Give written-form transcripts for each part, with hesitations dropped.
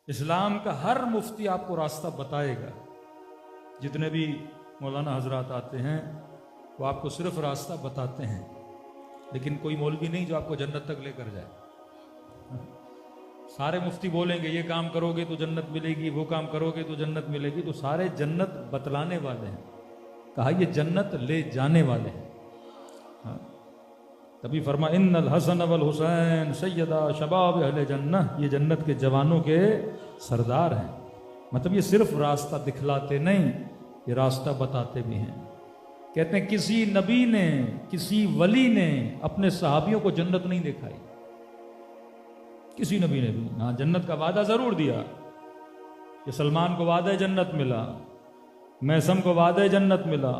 इस्लाम का हर मुफ्ती आपको रास्ता बताएगा। जितने भी मौलाना हजरात आते हैं वो आपको सिर्फ रास्ता बताते हैं, लेकिन कोई मौलवी नहीं जो आपको जन्नत तक लेकर जाए। सारे मुफ्ती बोलेंगे ये काम करोगे तो जन्नत मिलेगी, वो काम करोगे तो जन्नत मिलेगी, तो सारे जन्नत बतलाने वाले हैं। कहा ये जन्नत ले जाने वाले हैं। हाँ, तभी फरमा इन्नल हसन वल हुसैन सैयदा शबाब अहले जन्नह, ये जन्नत के जवानों के सरदार हैं। मतलब ये सिर्फ रास्ता दिखलाते नहीं, ये रास्ता बताते भी हैं। कहते हैं किसी नबी ने, किसी वली ने अपने सहाबियों को जन्नत नहीं दिखाई, किसी नबी ने भी। हाँ, जन्नत का वादा जरूर दिया कि सलमान को वादा जन्नत मिला, मैसम को वादा जन्नत मिला,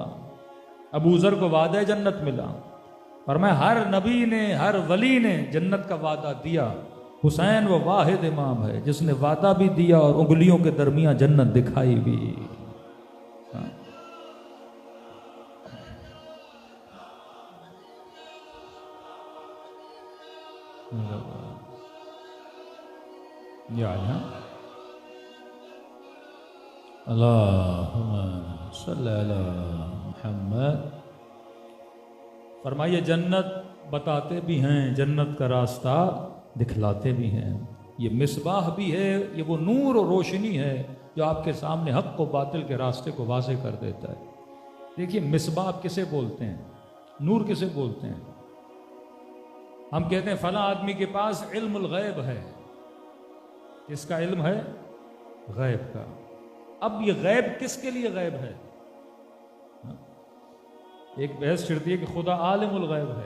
अबूजर को वादा जन्नत मिला, पर मैं हर नबी ने, हर वली ने जन्नत का वादा दिया। हुसैन वो वाहिद इमाम है जिसने वादा भी दिया और उंगलियों के दरमियान जन्नत दिखाई भी। हाँ। अल्लाहुम्मा सल्ली अला मुहम्मद। फरमाइए जन्नत बताते भी हैं, जन्नत का रास्ता दिखलाते भी हैं। ये मिसबाह भी है, ये वो नूर और रोशनी है जो आपके सामने हक को बातिल के रास्ते को वाज़ेह कर देता है। देखिए मिसबाह किसे बोलते हैं, नूर किसे बोलते हैं? हम कहते हैं फला आदमी के पास इल्मुल गैब है। किसका इल्म है? गैब का। अब ये गैब किसके लिए गैब है? एक बहस छिड़ती है कि खुदा आलिमुल गैब है,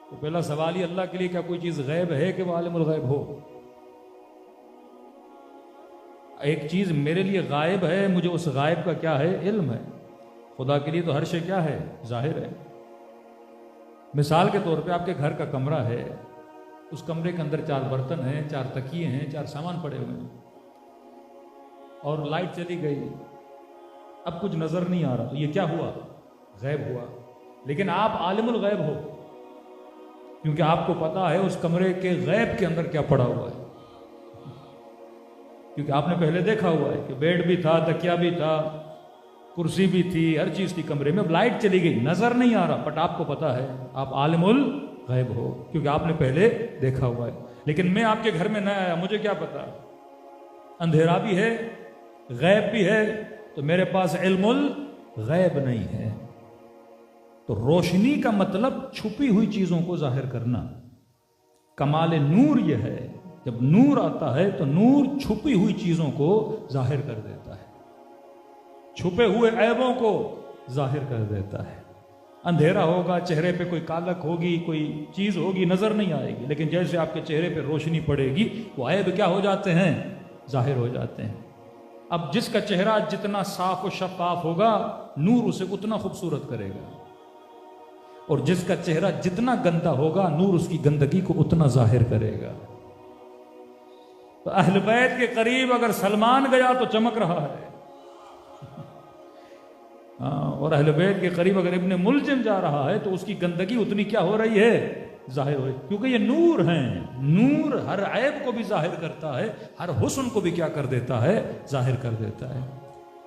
तो पहला सवाल ही अल्लाह के लिए क्या कोई चीज गैब है कि वो आलिमुल गैब हो? एक चीज मेरे लिए गायब है, मुझे उस गायब का क्या है? इल्म है। खुदा के लिए तो हर शय क्या है? जाहिर है। मिसाल के तौर पे आपके घर का कमरा है, उस कमरे के अंदर 4 बर्तन हैं, 4 तकिए हैं, 4 सामान पड़े हुए हैं, और लाइट चली गई, अब कुछ नजर नहीं आ रहा, तो ये क्या हुआ? गैब हुआ। लेकिन आप आलिमुल गैब हो, क्योंकि आपको पता है उस कमरे के गैब के अंदर क्या पड़ा हुआ है, क्योंकि आपने पहले देखा हुआ है कि बेड भी था, तकिया भी था, कुर्सी भी थी, हर चीज थी कमरे में। अब लाइट चली गई, नजर नहीं आ रहा, बट आपको पता है, आप आलिमुल गैब हो क्योंकि आपने पहले देखा हुआ है। लेकिन मैं आपके घर में न आया, मुझे क्या पता? अंधेरा भी है, गैब भी है, तो मेरे पास इल्मुल गैब नहीं है। तो रोशनी का मतलब छुपी हुई चीजों को जाहिर करना। कमाल नूर यह है, जब नूर आता है तो नूर छुपी हुई चीजों को जाहिर कर देता है, छुपे हुए ऐबों को जाहिर कर देता है। अंधेरा होगा, चेहरे पे कोई कालक होगी, कोई चीज होगी, नजर नहीं आएगी, लेकिन जैसे आपके चेहरे पे रोशनी पड़ेगी वो ऐब क्या हो जाते हैं? जाहिर हो जाते हैं। अब जिसका चेहरा जितना साफ और शफाफ होगा, नूर उसे उतना खूबसूरत करेगा, और जिसका चेहरा जितना गंदा होगा, नूर उसकी गंदगी को उतना जाहिर करेगा। तो अहल बैत के करीब अगर सलमान गया तो चमक रहा है, और अहल बैत के करीब अगर इब्ने मुलजिम जा रहा है तो उसकी गंदगी उतनी क्या हो रही है? जाहिर हो रही, क्योंकि ये नूर हैं। नूर हर ऐब को भी जाहिर करता है, हर हुस्न को भी क्या कर देता है? जाहिर कर देता है।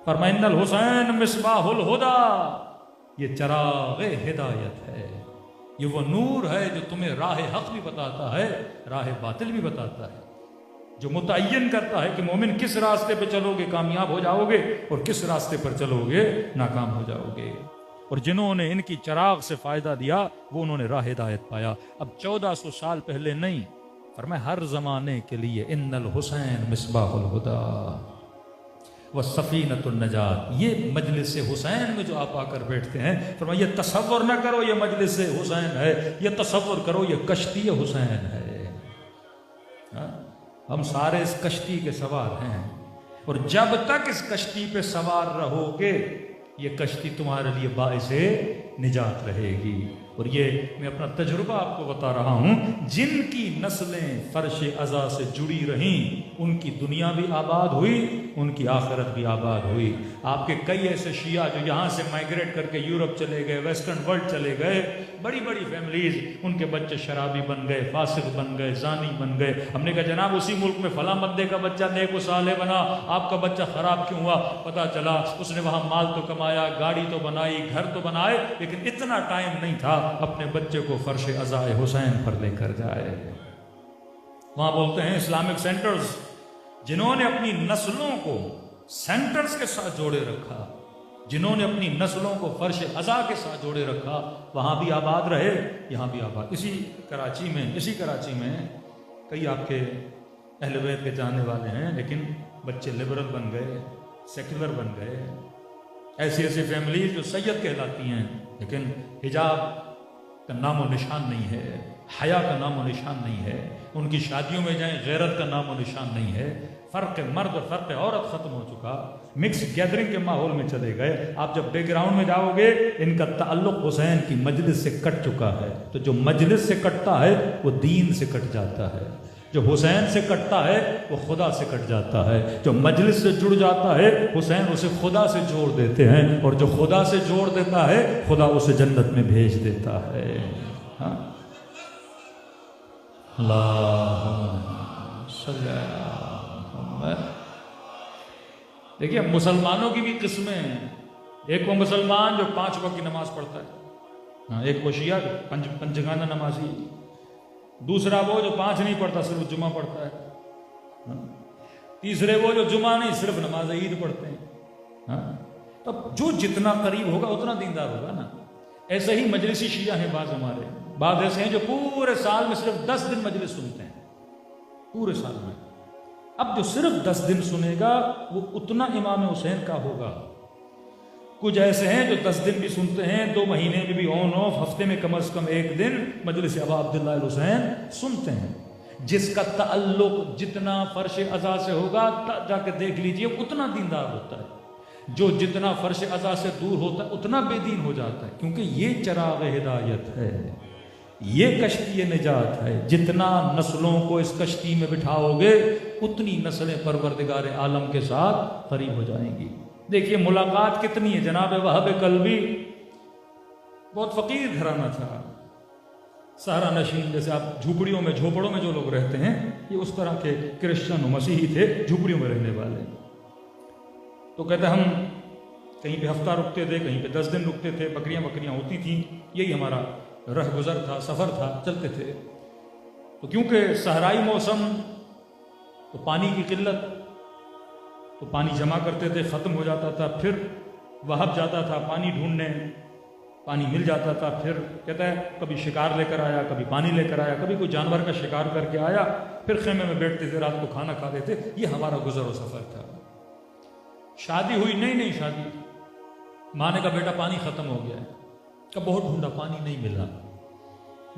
फरमाइन्नल हुसैन मिसबाहुल हुदा, ये चराग हिदायत है, ये वो नूर है जो तुम्हें राह हक भी बताता है, राह बातिल भी बताता है, जो मुतय्यन करता है कि मोमिन किस रास्ते पे चलोगे कामयाब हो जाओगे और किस रास्ते पर चलोगे नाकाम हो जाओगे। और जिन्होंने इनकी चराग से फायदा लिया वो उन्होंने राह हिदायत पाया। अब 1400 साल पहले नहीं, पर मैं हर जमाने के लिए इन्नल हुसैन मिसबाहुल हुदा व सफीनतुन नजात, ये मजलिस हुसैन में जो आप आकर बैठते हैं, फरमाया ये तसव्वुर न करो ये मजलिस हुसैन है, ये तसव्वुर करो ये कश्ती हुसैन है। हम सारे इस कश्ती के सवार हैं, और जब तक इस कश्ती पे सवार रहोगे ये कश्ती तुम्हारे लिए बाइसे निजात रहेगी। और ये मैं अपना तजुर्बा आपको बता रहा हूं, जिनकी नस्लें फर्श अज़ा से जुड़ी रहीं उनकी दुनिया भी आबाद हुई, उनकी आखिरत भी आबाद हुई। आपके कई ऐसे शिया जो यहाँ से माइग्रेट करके यूरोप चले गए, वेस्टर्न वर्ल्ड चले गए, बड़ी बड़ी फैमिलीज, उनके बच्चे शराबी बन गए, फासिक बन गए, जानी बन गए। हमने कहा जनाब उसी मुल्क में फला बंदे का बच्चा नेक व सालेह बना, आपका बच्चा खराब क्यों हुआ? पता चला उसने वहां माल तो कमाया, गाड़ी तो बनाई, घर तो बनाए, लेकिन इतना टाइम नहीं था अपने बच्चे को फर्श अज़ाए हुसैन पर लेकर जाए। वहां बोलते हैं इस्लामिक सेंटर्स, जिन्होंने अपनी नस्लों को सेंटर्स के साथ जोड़े रखा, जिन्होंने अपनी नस्लों को फर्श अज़ा के साथ जोड़े रखा, वहां भी आबाद रहे, यहां भी आबाद। इसी कराची में कई आपके अहले बैत के चाहने वाले हैं, लेकिन बच्चे लिबरल बन गए, सेक्युलर बन गए। ऐसी ऐसी फैमिली जो सैयद कहलाती हैं, लेकिन हिजाब का नामो निशान नहीं है, हया का नामो निशान नहीं है, उनकी शादियों में जाएं गैरत का नामो निशान नहीं है। फ़र्क मर्द और फ़र्क औरत ख़त्म हो चुका, मिक्स गैदरिंग के माहौल में चले गए। आप जब बैकग्राउंड में जाओगे, इनका ताल्लुक़ हुसैन की मजलिस से कट चुका है। तो जो मजलिस से कटता है वो दीन से कट जाता है, जो हुसैन से कटता है वो खुदा से कट जाता है, जो मजलिस से जुड़ जाता है हुसैन उसे खुदा से जोड़ देते हैं, और जो खुदा से जोड़ देता है खुदा उसे जन्नत में भेज देता है। हाँ, देखिए मुसलमानों की भी किस्में हैं। एक वो मुसलमान जो 5 वक्त की नमाज पढ़ता है, हाँ, एक वो शिया पंचगाना नमाजी, दूसरा वो जो 5 नहीं पढ़ता, सिर्फ जुमा पढ़ता है, हाँ? तीसरे वो जो जुमा नहीं सिर्फ नमाज ईद पढ़ते हैं, हाँ? तब जो जितना करीब होगा उतना दीनदार होगा ना। ऐसे ही मजलिसी शिया हैं बाज, हमारे बाज ऐसे हैं जो पूरे साल में सिर्फ 10 दिन मजलिस सुनते हैं, पूरे साल में। अब जो सिर्फ 10 दिन सुनेगा वो उतना इमाम हुसैन का होगा। कुछ ऐसे हैं जो 10 दिन भी सुनते हैं, 2 महीने में भी ऑन ऑफ, हफ्ते में कम से कम 1 दिन मजलिस अबा अब्दुल्लाह हुसैन सुनते हैं। जिसका ताल्लुक जितना फर्श अज़ा से होगा, जाके देख लीजिए उतना दीनदार होता है। जो जितना फर्श अज़ा से दूर होता है उतना बेदीन हो जाता है, क्योंकि ये चराग हिदायत है, ये कश्ती निजात है। जितना नस्लों को इस कश्ती में बिठाओगे उतनी नस्लें परवरदिगार आलम के साथ करीब हो जाएंगी। देखिए मुलाकात कितनी है। जनाब वहाब कल्बी बहुत फकीर घराना था, सहारा नशीन, जैसे आप झोपड़ियों में जो लोग रहते हैं, ये उस तरह के क्रिश्चियन मसीही थे, झोपड़ियों में रहने वाले। तो कहते हम कहीं पे हफ्ता रुकते थे, कहीं पे 10 दिन रुकते थे, बकरियां होती थी, यही हमारा रह गुजर था, सफ़र था, चलते थे। तो क्योंकि सहराई मौसम, तो पानी की किल्लत, तो पानी जमा करते थे, ख़त्म हो जाता था, फिर वहाब जाता था पानी ढूंढने, पानी मिल जाता था, फिर कहता है कभी शिकार लेकर आया, कभी पानी लेकर आया, कभी कोई जानवर का शिकार करके आया, फिर खेमे में बैठते थे, रात को खाना खाते थे। ये हमारा गुजर सफ़र था। शादी हुई, नहीं शादी, माँ ने कहा बेटा पानी ख़त्म हो गया है, कब बहुत ढूंढा पानी नहीं मिला।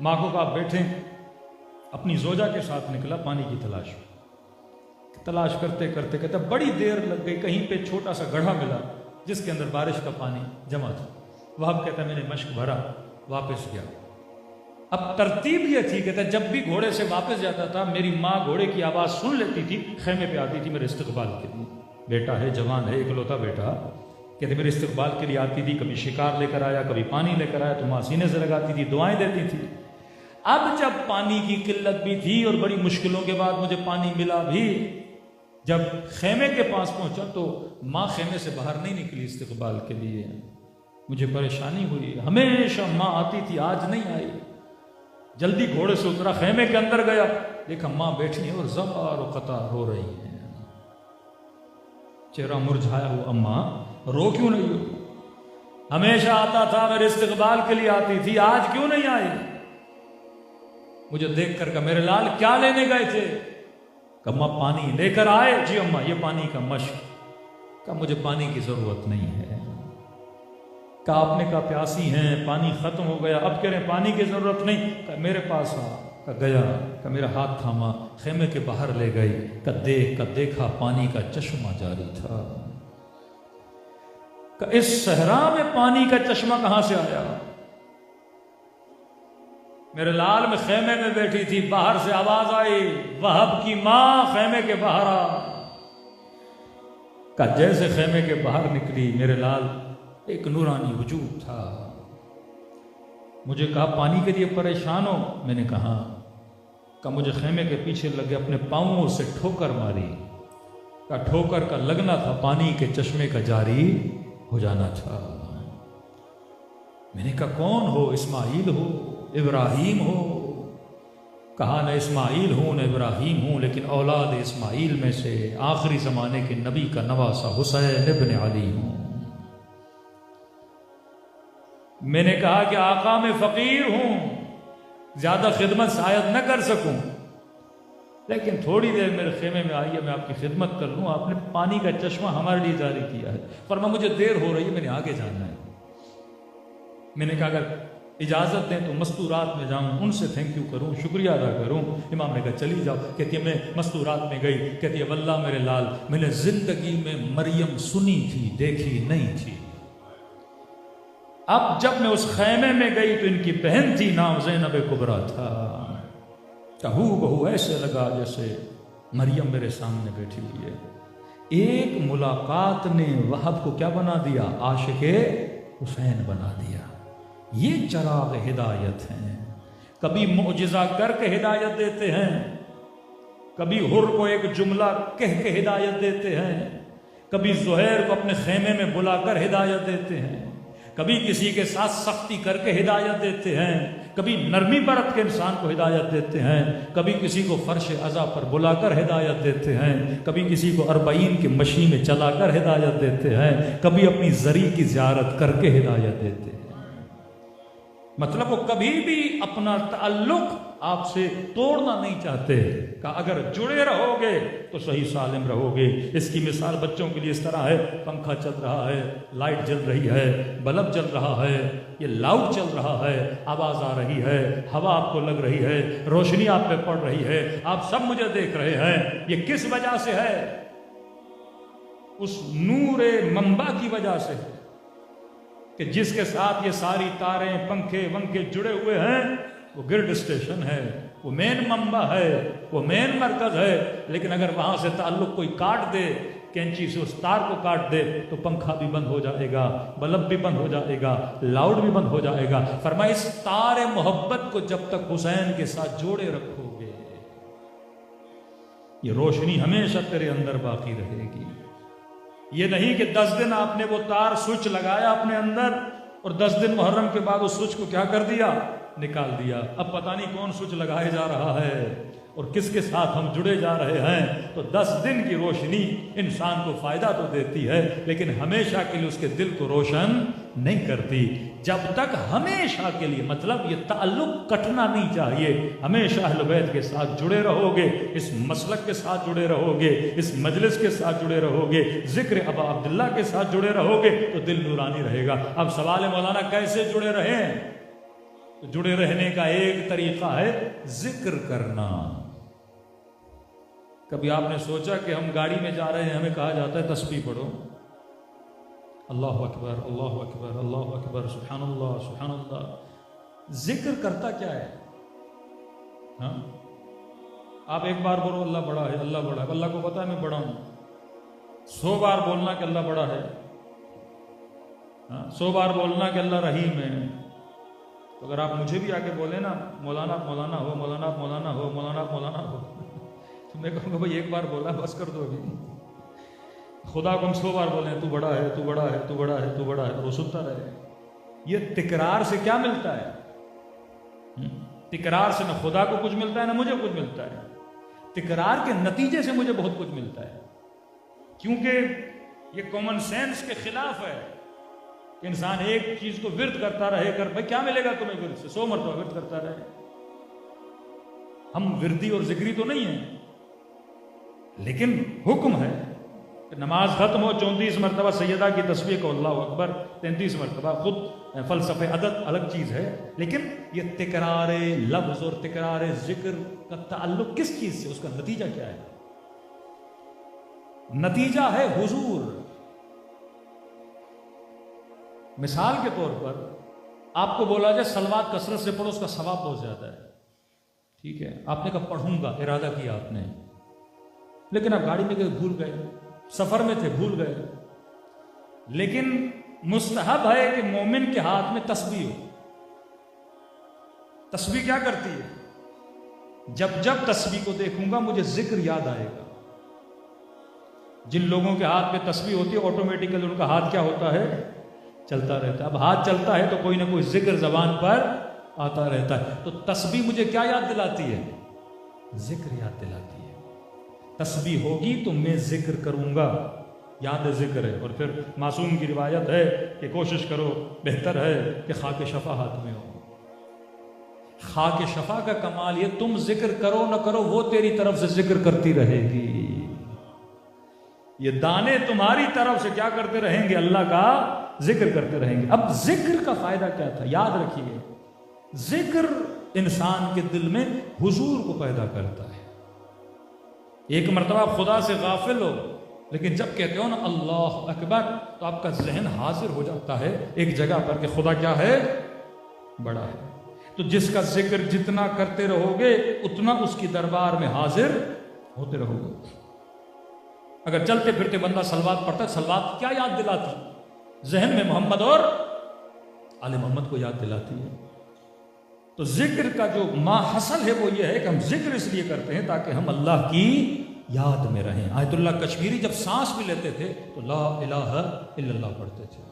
माँ को कहा बैठे, अपनी जोजा के साथ निकला पानी की तलाश करते करते कहता बड़ी देर लग गई, कहीं पे छोटा सा गड्ढा मिला जिसके अंदर बारिश का पानी जमा था। वहाब कहता मैंने मश्क भरा, वापस गया। अब तरतीब ये थी, कहता जब भी घोड़े से वापस जाता था मेरी माँ घोड़े की आवाज़ सुन लेती थी, खेमे पे आती थी मेरे इस्तकबाल के लिए। बेटा है, जवान है, इकलौता बेटा, कहते मेरे इस्तकबाल के लिए आती थी, कभी शिकार लेकर आया, कभी पानी लेकर आया, तो माँ सीने से लगाती थी, दुआएं देती थी। अब जब पानी की किल्लत भी थी और बड़ी मुश्किलों के बाद मुझे पानी मिला भी, जब खेमे के पास पहुंचा तो माँ खेमे से बाहर नहीं निकली इस्तकबाल के लिए। मुझे परेशानी हुई, हमेशा माँ आती थी, आज नहीं आई। जल्दी घोड़े से उतरा, खेमे के अंदर गया, देखा माँ बैठी है और ज़बार और कतार रो रही है। चेहरा मुरझाया हुआ, अम्मा रो क्यों नहीं हो? हमेशा आता था, मेरे इस्तकबाल के लिए आती थी, आज क्यों नहीं आई? मुझे देख कर मेरे लाल क्या लेने गए थे? अम्मा पानी लेकर आए। जी अम्मा ये पानी का मश्क। कहा मुझे पानी की जरूरत नहीं है। कहा आपने कहा प्यासी हैं, पानी खत्म हो गया, अब कह रहे पानी की जरूरत नहीं। कहा मेरे पास आ। कहा गया, कहा मेरा हाथ थामा, खेमे के बाहर ले गई। कहा देखा पानी का चश्मा जारी था। कहा इस सहरा में पानी का चश्मा कहां से आया? मेरे लाल में खेमे में बैठी थी, बाहर से आवाज आई, वहब की मां खेमे के बाहर आ। का जैसे खेमे के बाहर निकली, मेरे लाल एक नूरानी वजूद था। मुझे कहा पानी के लिए परेशान हो? मैंने कहा मुझे खेमे के पीछे लगे अपने पांवों से ठोकर मारी। का ठोकर का लगना था पानी के चश्मे का जारी हो जाना था। मैंने कहा कौन हो? इस्माइल हो, इब्राहिम हो? कहा न इस्माइल हूं न इब्राहिम हूं, लेकिन औलाद इस्माइल में से आखिरी जमाने के नबी का नवासा हुसैन इब्न अली हूं। मैंने कहा कि आका मैं फकीर हूं, ज्यादा खिदमत शायद न कर सकूं, लेकिन थोड़ी देर मेरे खेमे में आइए, मैं आपकी खिदमत कर लूं। आपने पानी का चश्मा हमारे लिए जारी किया है, पर मुझे देर हो रही है, मैंने आगे जाना है। मैंने कहा अगर इजाजत दें तो मस्तूरात में जाऊं, उनसे थैंक यू करूं, शुक्रिया अदा करूं। इमाम ने कहा चली जाओ। कहती है मैं मस्तूरात में गई। कहती है वल्लाह मेरे लाल, मैंने जिंदगी में मरियम सुनी थी, देखी नहीं थी। अब जब मैं उस खैमे में गई तो इनकी बहन थी, नाम ज़ैनब कुबरा था। कहू बहु ऐसे लगा जैसे मरियम मेरे सामने बैठी हुई है। एक मुलाकात ने वहब को क्या बना दिया? आशिक़े हुसैन बना दिया। ये चराग हिदायत हैं। कभी मुअजिज़ा करके हिदायत देते हैं, कभी हुर को एक जुमला कह के हिदायत देते हैं, कभी ज़ुहैर को अपने खेमे में बुलाकर हिदायत देते हैं, कभी किसी के साथ सख्ती करके हिदायत देते हैं, कभी नरमी बरत के इंसान को हिदायत देते हैं, कभी किसी को फर्श अज़ा पर बुलाकर हिदायत देते हैं, कभी किसी को अरबईन की मशी में चलाकर हिदायत देते हैं, कभी अपनी जरी की ज़ियारत करके हिदायत देते हैं। मतलब वो कभी भी अपना ताल्लुक आपसे तोड़ना नहीं चाहते। कि अगर जुड़े रहोगे तो सही सालिम रहोगे। इसकी मिसाल बच्चों के लिए इस तरह है, पंखा चल रहा है, लाइट जल रही है, बल्ब जल रहा है, ये लाउड चल रहा है, आवाज़ आ रही है, हवा आपको लग रही है, रोशनी आप पे पड़ रही है, आप सब मुझे देख रहे हैं। ये किस वजह से है? उस नूरे मंबा की वजह से है कि जिसके साथ ये सारी तारें, पंखे वंखे जुड़े हुए हैं, वो ग्रिड स्टेशन है, वो मेन मंबा है, वो मेन मरकज है। लेकिन अगर वहां से ताल्लुक कोई काट दे, कैंची से उस तार को काट दे, तो पंखा भी बंद हो जाएगा, बल्ब भी बंद हो जाएगा, लाउड भी बंद हो जाएगा। फरमाया इस तारे मोहब्बत को जब तक हुसैन के साथ जोड़े रखोगे, ये रोशनी हमेशा तेरे अंदर बाकी रहेगी। ये नहीं कि 10 दिन आपने वो तार स्विच लगाया अपने अंदर और 10 दिन मुहर्रम के बाद उस स्विच को क्या कर दिया? निकाल दिया। अब पता नहीं कौन स्विच लगाया जा रहा है और किसके साथ हम जुड़े जा रहे हैं। तो 10 दिन की रोशनी इंसान को फायदा तो देती है, लेकिन हमेशा के लिए उसके दिल को रोशन नहीं करती। जब तक हमेशा के लिए, मतलब ये ताल्लुक कटना नहीं चाहिए। हमेशा अहले बैत के साथ जुड़े रहोगे, इस मसलक के साथ जुड़े रहोगे, इस मजलिस के साथ जुड़े रहोगे, जिक्र अबा अब्दुल्ला के साथ जुड़े रहोगे तो दिल नूरानी रहेगा। अब सवाल है मौलाना कैसे जुड़े रहें? तो जुड़े रहने का एक तरीका है जिक्र करना। कभी आपने सोचा कि हम गाड़ी में जा रहे हैं, हमें कहा जाता है तस्बीह पढ़ो, अल्लाहु अकबर अल्लाहु अकबर अल्लाहु अकबर सुब्हानल्लाह सुब्हानल्लाह। जिक्र करता क्या है? हाँ, आप एक बार बोलो अल्लाह बड़ा है, अल्लाह बड़ा है, अल्लाह को पता है मैं बड़ा हूं। 100 बार बोलना कि अल्लाह बड़ा है, हाँ, 100 बार बोलना कि अल्लाह रहीम है। तो अगर आप मुझे भी आके बोले ना मौलाना मौलाना हो, मौलाना मौलाना हो, मौलाना मौलाना हो, तो मैं कहूँगा भाई एक बार बोला बस कर दो। अभी खुदा को हम 100 बार बोले तू बड़ा है, तू बड़ा है, तू बड़ा है, तू बड़ा है, और वो सुनता रहे। ये तिकरार से क्या मिलता है? तिकरार से न खुदा को कुछ मिलता है ना मुझे कुछ मिलता है। तिकरार के नतीजे से मुझे बहुत कुछ मिलता है, क्योंकि ये कॉमन सेंस के खिलाफ है कि इंसान एक चीज को विर्द करता रहे। कर भाई क्या मिलेगा तुम्हें विर्द से? 100 मरतबा विर्द करता रहे। हम विर्दी और जिक्री तो नहीं है, लेकिन हुक्म है कि नमाज खत्म हो 34 मरतबा सैयदा की तस्बीह को अल्लाहु अकबर, 33 मरतबा। खुद फलसफे अदद अलग चीज है, लेकिन ये तिकरार लफ्ज और तिकरार जिक्र का ताल्लुक किस चीज से? उसका नतीजा क्या है? नतीजा है हुजूर। मिसाल के तौर पर आपको बोला जाए सलवात कसरत से पढ़ो, उसका सवाब बहुत ज्यादा है, ठीक है, आपने कहा पढ़ूंगा, इरादा किया आपने, लेकिन आप गाड़ी में गए भूल गए, सफर में थे भूल गए। लेकिन मुस्तहब है कि मोमिन के हाथ में तस्बीह हो। तस्बीह क्या करती है? जब जब तस्बीह को देखूंगा मुझे जिक्र याद आएगा। जिन लोगों के हाथ में तस्बीह होती है ऑटोमेटिकली उनका हाथ क्या होता है? चलता रहता है। अब हाथ चलता है तो कोई ना कोई जिक्र जबान पर आता रहता है। तो तस्बीह मुझे क्या याद दिलाती है? जिक्र याद दिलाती है। तस्बीह होगी तो मैं जिक्र करूंगा, याद जिक्र है। और फिर मासूम की रिवायत है कि कोशिश करो, बेहतर है कि खाके शफा हाथ में हो। खाके शफा का कमाल ये, तुम जिक्र करो न करो वो तेरी तरफ से जिक्र करती रहेगी। ये दाने तुम्हारी तरफ से क्या करते रहेंगे? अल्लाह का जिक्र करते रहेंगे। अब जिक्र का फायदा क्या था? याद रखिए, जिक्र इंसान के दिल में हुजूर को पैदा करता है। एक मर्तबा खुदा से गाफिल हो, लेकिन जब कहते हो ना अल्लाह अकबर, तो आपका जहन हाजिर हो जाता है एक जगह पर कि खुदा क्या है? बड़ा है। तो जिसका जिक्र जितना करते रहोगे उतना उसकी दरबार में हाजिर होते रहोगे। अगर चलते फिरते बंदा सलवात पढ़ता है, सलवात क्या याद दिलाती? जहन में मोहम्मद और आले मोहम्मद को याद दिलाती है। तो जिक्र का जो माहसल है वो ये है कि हम जिक्र इसलिए करते हैं ताकि हम अल्लाह की याद में रहें। आयतुल्लाह कश्मीरी जब सांस भी लेते थे तो ला इलाहा इल्लल्लाह पढ़ते थे।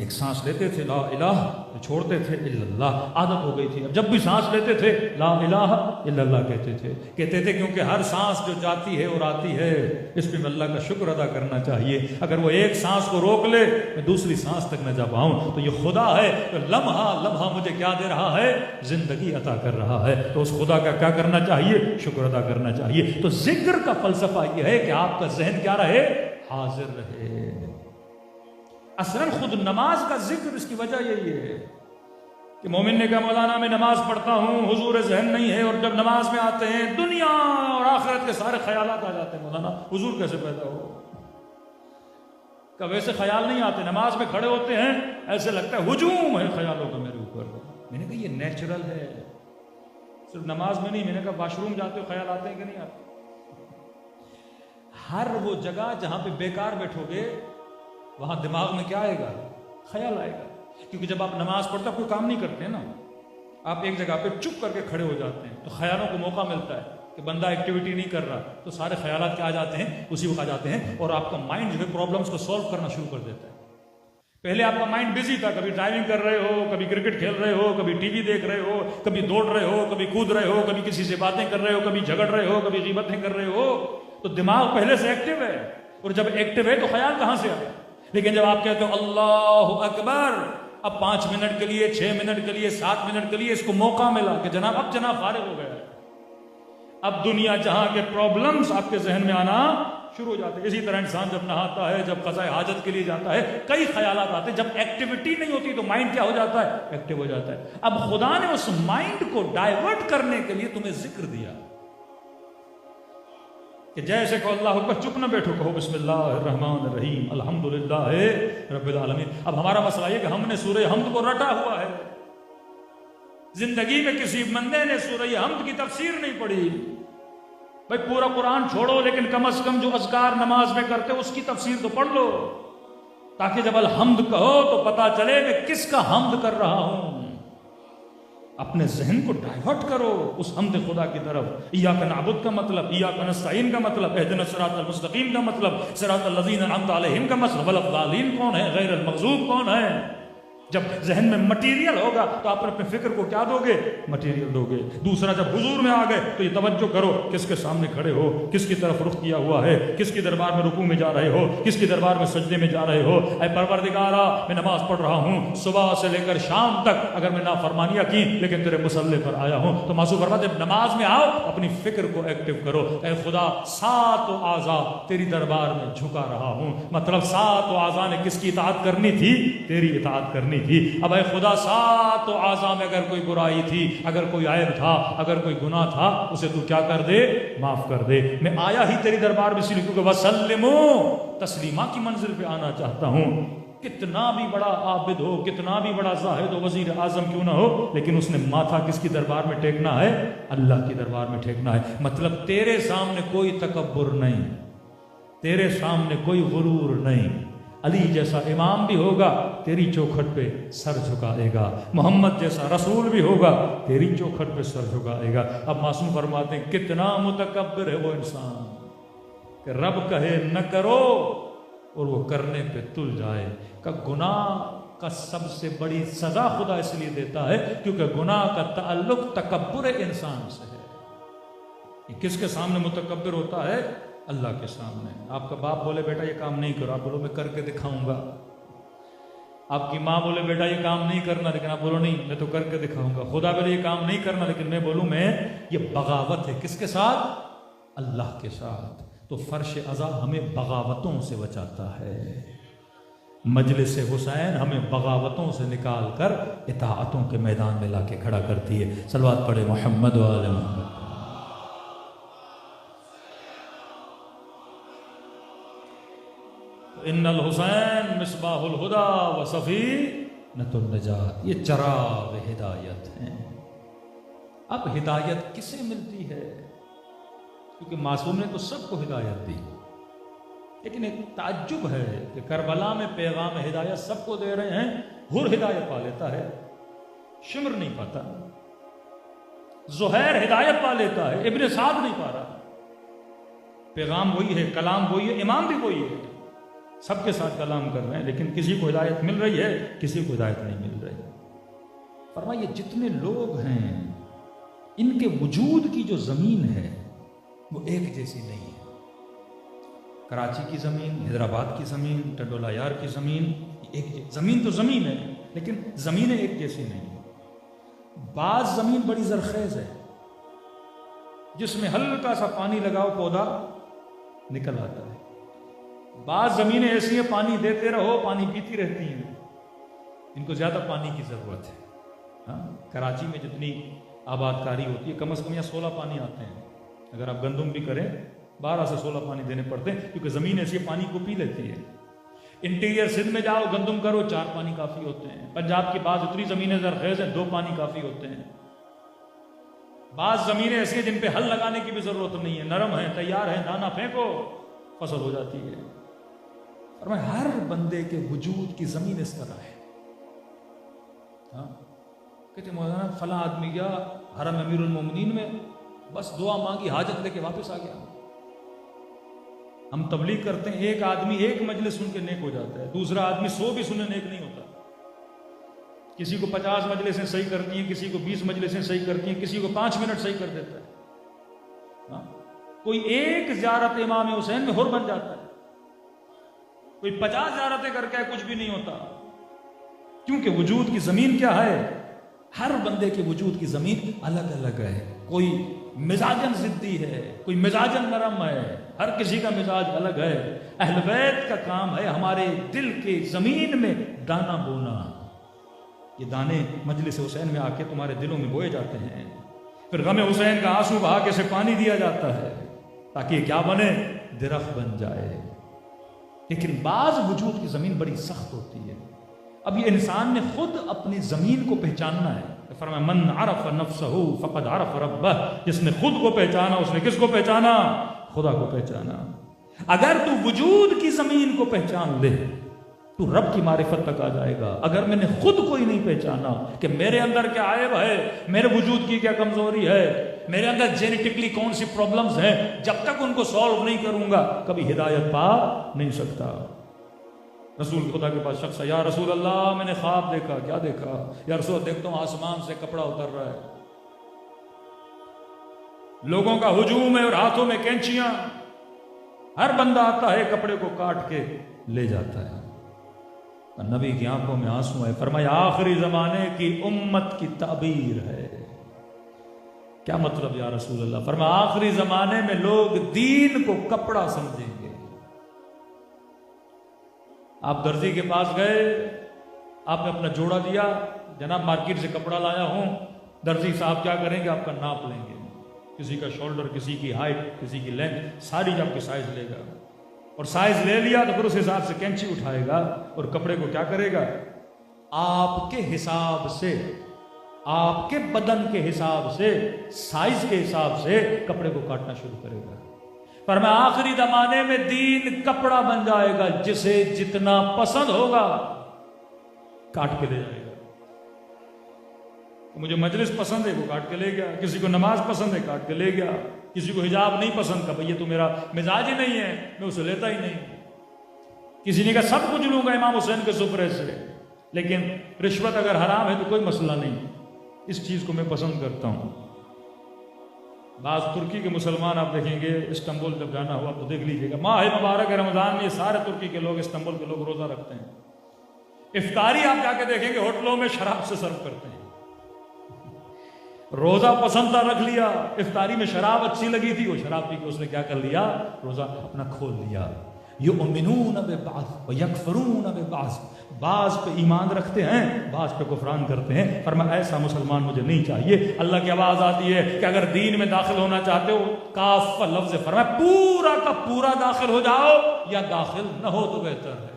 एक सांस लेते थे ला इलाहा, छोड़ते थे इल्लल्लाह, आदत हो गई थी। अब जब भी सांस लेते थे ला इलाहा इल्लल्लाह कहते थे क्योंकि हर सांस जो जाती है और आती है इसमें अल्लाह का शुक्र अदा करना चाहिए। अगर वो एक सांस को रोक ले मैं दूसरी सांस तक न जा पाऊं तो ये खुदा है, तो लम्हा लम्हा मुझे क्या दे रहा है? जिंदगी अता कर रहा है। तो उस खुदा का क्या करना चाहिए? शुक्र अदा करना चाहिए। तो जिक्र का फलसफा यह है कि आपका जहन क्या रहे? हाजिर रहे। असलन खुद नमाज का जिक्र, इसकी वजह यही है कि मोमिन ने कहा मौलाना मैं नमाज पढ़ता हूं, हुजूर जहन नहीं है, और जब नमाज में आते हैं दुनिया और आखिरत के सारे ख्यालात आ जाते हैं। मौलाना हुजूर कैसे पैदा हो? कब ऐसे ख्याल नहीं आते? नमाज में खड़े होते हैं ऐसे लगता है हुजूम है ख्यालों का मेरे ऊपर। मैंने कहा ये नेचुरल है, सिर्फ नमाज में नहीं। मैंने कहा वाशरूम जाते हो ख्याल आते हैं कि नहीं आते? हर वो जगह जहां पे बेकार बैठोगे वहां दिमाग में क्या आएगा? ख्याल आएगा। क्योंकि जब आप नमाज पढ़ते कोई काम नहीं करते ना, आप एक जगह पे चुप करके खड़े हो जाते हैं तो ख्यालों को मौका मिलता है कि बंदा एक्टिविटी नहीं कर रहा, तो सारे ख्यालात क्या आ जाते हैं? उसी वक्त आ जाते हैं और आपका माइंड जो है प्रॉब्लम्स को सॉल्व करना शुरू कर देता है। पहले आपका माइंड बिजी था, कभी ड्राइविंग कर रहे हो, कभी क्रिकेट खेल रहे हो, कभी टीवी देख रहे हो, कभी दौड़ रहे हो, कभी कूद रहे हो, कभी किसी से बातें कर रहे हो, कभी झगड़ रहे हो, कभी गीबतें कर रहे हो। तो दिमाग पहले से एक्टिव है, और जब एक्टिव है तो ख्याल कहां से आए? लेकिन जब आप कहते हो अल्लाह अकबर, अब 5 मिनट के लिए, 6 मिनट के लिए, 7 मिनट के लिए इसको मौका मिला कि जनाब अब जनाब फारिग हो गया, अब दुनिया जहां के प्रॉब्लम्स आपके जहन में आना शुरू हो जाते हैं। इसी तरह इंसान जब नहाता है, जब क़ज़ाए हाजत के लिए जाता है, कई ख्यालात आते हैं। जब एक्टिविटी नहीं होती तो माइंड क्या हो जाता है? एक्टिव हो जाता है। अब खुदा ने उस माइंड को डाइवर्ट करने के लिए तुम्हें जिक्र दिया कि जैसे कहो अल्लाह अकबर, चुप न बैठो, कहो बिस्मिल्लाहिर्रहमानिर्रहीम अल्हम्दुलिल्लाह रब्बिल आलमीन। अब हमारा मसला ये कि हमने सूरह हम्द को रटा हुआ है, जिंदगी में किसी बंदे ने सूरह हम्द की तफसीर नहीं पढ़ी। भाई पूरा कुरान छोड़ो, लेकिन कम से कम जो अज़कार नमाज में करते हो उसकी तफसीर तो पढ़ लो, ताकि जब अल्हम्द कहो तो पता चले मैं किसका हम्द कर रहा हूं। अपने जहन को डाइवर्ट करो उस हम्द खुदा की तरफ। इय्याका नअबुद का मतलब, इय्याका नस्तईन का मतलब, इहदिनस सिरातल मुस्तकीम का मतलब, सिरातल लज़ीना अनअमता अलैहिम का मतलब, वल ज़ालिमीन कौन है, गैरुल मग़ज़ूब कौन है। जब जहन में मटीरियल होगा तो आप अपने फिक्र को क्या दोगे? मटीरियल दोगे। दूसरा, जब हुजूर में आ गए तो ये तवज्जो करो किसके सामने खड़े हो, किसकी तरफ रुख किया हुआ है, किसकी दरबार में रुकू में जा रहे हो, किसकी दरबार में सजदे में जा रहे हो। ऐ परवरदिगारा, मैं नमाज पढ़ रहा हूँ सुबह से लेकर शाम तक, अगर मैं नाफरमानियां की लेकिन तेरे मुसल्ले पर आया हूँ तो मासूम फरमा, जब नमाज में आओ अपनी फिक्र को एक्टिव करो। ऐ खुदा, 7 आज़ा तेरी दरबार में झुका रहा हूँ। मतलब 7 आज़ा ने किसकी इताअत करनी थी? तेरी इताअत करनी थी। अब ऐ खुदा, 7 आज़ा में अगर कोई बुराई थी, अगर कोई आयब था, अगर कोई गुनाह था, उसे तू क्या कर दे? माफ कर दे। मैं आया ही तेरी दरबार में इसलिए क्योंकि वसल्लिमो, तस्लीमा की मंजिल पे आना चाहता हूं। कितना भी बड़ा आबिद हो, कितना भी बड़ा जाहिद हो, वजीर आजम क्यों ना हो, लेकिन उसने माथा किसकी दरबार में टेकना है? अल्लाह की दरबार में टेकना है। मतलब तेरे सामने कोई तकब्बुर नहीं, तेरे सामने कोई गुरूर नहीं। अली जैसा इमाम भी होगा, तेरी चौखट पे सर झुकाएगा। मोहम्मद जैसा रसूल भी होगा, तेरी चौखट पे सर झुकाएगा। अब मासूम फरमाते हैं कितना मुतकब्बिर है वो इंसान कि रब कहे न करो और वो करने पे तुल जाए। का गुनाह का सबसे बड़ी सजा खुदा इसलिए देता है क्योंकि गुनाह का ताल्लुक तकब्बुर इंसान से है। ये किसके सामने मुतकब्बिर होता है? अल्लाह के सामने। आपका बाप बोले बेटा ये काम नहीं करो, आप बोलो मैं करके दिखाऊंगा। आपकी माँ बोले बेटा ये काम नहीं करना, लेकिन आप बोलो नहीं मैं तो करके दिखाऊंगा। खुदा बोले ये काम नहीं करना, लेकिन मैं बोलूं मैं, ये बगावत है। किसके साथ? अल्लाह के साथ। तो फर्श अज़ा हमें बगावतों से बचाता है। मजलिस हुसैन हमें बगावतों से निकाल कर इताअतों के मैदान में लाके खड़ा करती है। सलवात पढ़े मोहम्मद व आले मोहम्मद। इन्नल हुसैन मिसबाहुल हुदा व सफीनतुन नजात। ये चराग हिदायत है। अब हिदायत किसे मिलती है? क्योंकि मासूम ने तो सबको हिदायत दी, लेकिन एक ताज्जुब है कि करबला में पैगाम हिदायत सबको दे रहे हैं, हुर हिदायत पा लेता है, शिमर नहीं पाता। ज़ुहैर हिदायत पा लेता है, इब्न साद नहीं पा रहा। पैगाम वही है, कलाम वही है, इमाम भी वही है, सबके साथ कलाम कर रहे हैं, लेकिन किसी को हिदायत मिल रही है, किसी को हिदायत नहीं मिल रही। फरमाइए जितने लोग हैं इनके वजूद की जो जमीन है वो एक जैसी नहीं है। कराची की ज़मीन, हैदराबाद की ज़मीन, टंडोला यार की ज़मीन, एक ज़मीन तो ज़मीन है, लेकिन ज़मीनें एक जैसी नहीं है। बाज़ ज़मीन बड़ी ज़रख़ेज़ है जिसमें हल्का सा पानी लगाओ पौधा निकल आता है। बाज़ ज़मीनें ऐसी हैं पानी देते रहो पानी पीती रहती हैं, इनको ज़्यादा पानी की ज़रूरत है। हाँ, कराची में जितनी आबादकारी होती है कम से कम यहाँ 16 पानी आते हैं। अगर आप गंदुम भी करें 12 से 16 पानी देने पड़ते हैं, क्योंकि ज़मीन ऐसी पानी को पी लेती है। इंटीरियर सिंध में जाओ गंदुम करो 4 पानी काफ़ी होते हैं। पंजाब की बाज़ उतनी ज़मीनें ज़रख़ेज़ हैं 2 पानी काफ़ी होते हैं। बाज़ ज़मीनें ऐसी हैं जिन पे हल लगाने की भी ज़रूरत नहीं है, नरम है, तैयार है, दाना फेंको फसल हो जाती है। और मैं हर बंदे के वजूद की ज़मीन इस तरह है। हाँ, कहते मौलाना फला आदमी गया हरम अमीरुल मोमिनीन में, बस दुआ मांगी हाजत लेके वापस आ गया। हम तबलीग करते हैं, एक आदमी एक मजलिस सुन के नेक हो जाता है, दूसरा आदमी 100 भी सुने नेक नहीं होता। किसी को 50 मजलिसें सही करती हैं, किसी को 20 मजलिसें सही करती हैं, किसी को 5 मिनट सही कर देता है। हाँ? कोई एक ज़ियारत इमाम हुसैन में हुर बन जाता है, कोई 50 ज़ियारतें करके कुछ भी नहीं होता। क्योंकि वजूद की ज़मीन क्या है? हर बंदे के वजूद की ज़मीन अलग अलग है। कोई मिजाजन जिद्दी है, कोई मिजाजन नरम है, हर किसी का मिजाज अलग है। अहले बैत का काम है हमारे दिल के ज़मीन में दाना बोना। ये दाने मजलिस हुसैन में आके तुम्हारे दिलों में बोए जाते हैं, फिर गम हुसैन का आंसू बहा के से पानी दिया जाता है ताकि क्या बने? दरख्त बन जाए। लेकिन बाज वजूद की ज़मीन बड़ी सख्त होती है। अब ये इंसान ने खुद अपनी ज़मीन को पहचानना है। फरमाया मन अरफ नफ्सहू फ़क़द अरफ रब्बह। जिसने खुद को पहचाना उसने किसको पहचाना? खुदा को पहचाना। अगर तू वजूद की ज़मीन को पहचान ले तू रब की मारिफत तक आ जाएगा। अगर मैंने खुद को ही नहीं पहचाना कि मेरे अंदर क्या आयब है, मेरे वजूद की क्या कमजोरी है, मेरे अंदर जेनेटिकली कौन सी प्रॉब्लम्स हैं, जब तक उनको सॉल्व नहीं करूंगा कभी हिदायत पा नहीं सकता। रसूल खुदा के पास शख्स, या रसूल अल्लाह मैंने ख्वाब देखा। क्या देखा? या रसूल देखता हूं आसमान से कपड़ा उतर रहा है, लोगों का हुजूम है और हाथों में कैंचियां, हर बंदा आता है कपड़े को काट के ले जाता है। नबी की आंखों में आंसू है। फरमाया आखिरी जमाने की उम्मत की ताबीर है। क्या मतलब या रसूल अल्लाह? फरमाया आखिरी जमाने में लोग दीन को कपड़ा समझेंगे। आप दर्जी के पास गए, आपने अपना जोड़ा दिया, जनाब मार्केट से कपड़ा लाया हूं। दर्जी साहब क्या करेंगे? आपका नाप लेंगे, किसी का शोल्डर, किसी की हाइट, किसी की लेंथ, सारी आपकी साइज लेगा। और साइज ले लिया तो फिर उस हिसाब से कैंची उठाएगा और कपड़े को क्या करेगा, आपके हिसाब से, आपके बदन के हिसाब से, साइज के हिसाब से कपड़े को काटना शुरू करेगा। पर मैं आखिरी जमाने में दीन कपड़ा बन जाएगा, जिसे जितना पसंद होगा काट के ले जाएगा। तो मुझे मजलिस पसंद है वो काट के ले गया, किसी को नमाज पसंद है काट के ले गया, किसी को हिजाब नहीं पसंद का भाई ये तो मेरा मिजाज ही नहीं है, मैं उसे लेता ही नहीं। किसी ने कहा सब कुछ लूंगा इमाम हुसैन के सुपरे से, लेकिन रिश्वत अगर हराम है तो कोई मसला नहीं, इस चीज को मैं पसंद करता हूं। बाज तुर्की के मुसलमान आप देखेंगे, इस्तांबुल जब जाना हुआ तो देख लीजिएगा, माह मुबारक रमजान में ये सारे तुर्की के लोग, इस्तांबुल के लोग रोजा रखते हैं। इफ्तारी आप जाके देखेंगे होटलों में शराब से सर्व करते हैं। रोजा पसंद था रख लिया, इफ्तारी में शराब अच्छी लगी थी, वो शराब पी के उसने क्या कर लिया, रोजा अपना खोल लिया। युमिनून बिबाज़ व यकफरून बिबाज़, बाज पे ईमान रखते हैं, बाज पे कुफरान करते हैं। फरमाया ऐसा मुसलमान मुझे नहीं चाहिए। अल्लाह की आवाज आती है कि अगर दीन में दाखिल होना चाहते हो, काफ लफ्ज फरमाया पूरा का पूरा दाखिल हो जाओ, या दाखिल न हो तो बेहतर है।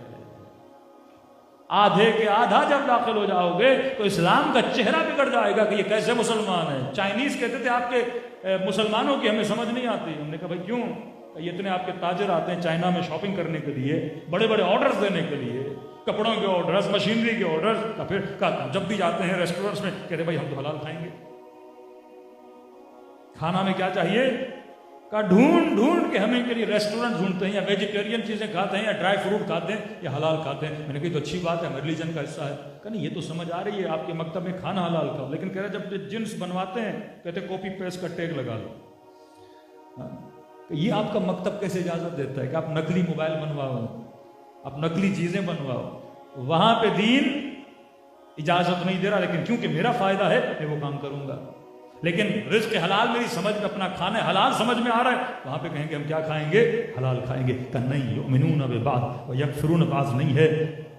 आधे के आधा जब दाखिल हो जाओगे तो इस्लाम का चेहरा बिगड़ जाएगा कि ये कैसे मुसलमान है। चाइनीज कहते थे आपके मुसलमानों की हमें समझ नहीं आती। हमने कहा भाई क्यों, ये इतने आपके ताजर आते हैं चाइना में शॉपिंग करने के लिए, बड़े बड़े ऑर्डर्स देने के लिए, कपड़ों के ऑर्डर्स, मशीनरी के ऑर्डर्स का, फिर जब भी जाते हैं रेस्टोरेंट्स में कहते भाई हम तो हलाल खाएंगे। खाना में क्या चाहिए का ढूंढ ढूंढ के हमें के लिए रेस्टोरेंट ढूंढते हैं, या वेजिटेरियन चीजें खाते हैं, या ड्राई फ्रूट खाते हैं, या हलाल खाते हैं। मैंने कहा तो अच्छी बात है, हमारे रिलीजन का हिस्सा है। कहा नहीं ये तो समझ आ रही है आपके मकतब में खाना हलाल खाओ, लेकिन कह रहे जब जिन्स बनवाते हैं कहते कॉपी पेस्ट का टैग लगा लो। ये आपका मकतब कैसे इजाजत देता है कि आप नकली मोबाइल बनवाओ, आप नकली चीजें बनवाओ। वहां पे दीन इजाजत नहीं दे रहा, लेकिन क्योंकि मेरा फायदा है मैं वो काम करूंगा। लेकिन रिज्क हलाल मेरी समझ में, अपना खाने हलाल समझ में आ रहा है, वहां पे कहेंगे हम क्या खाएंगे, हलाल खाएंगे। का नहीं, युमिनून बिबाज़ व यकफुरून बिबाज़ नहीं है।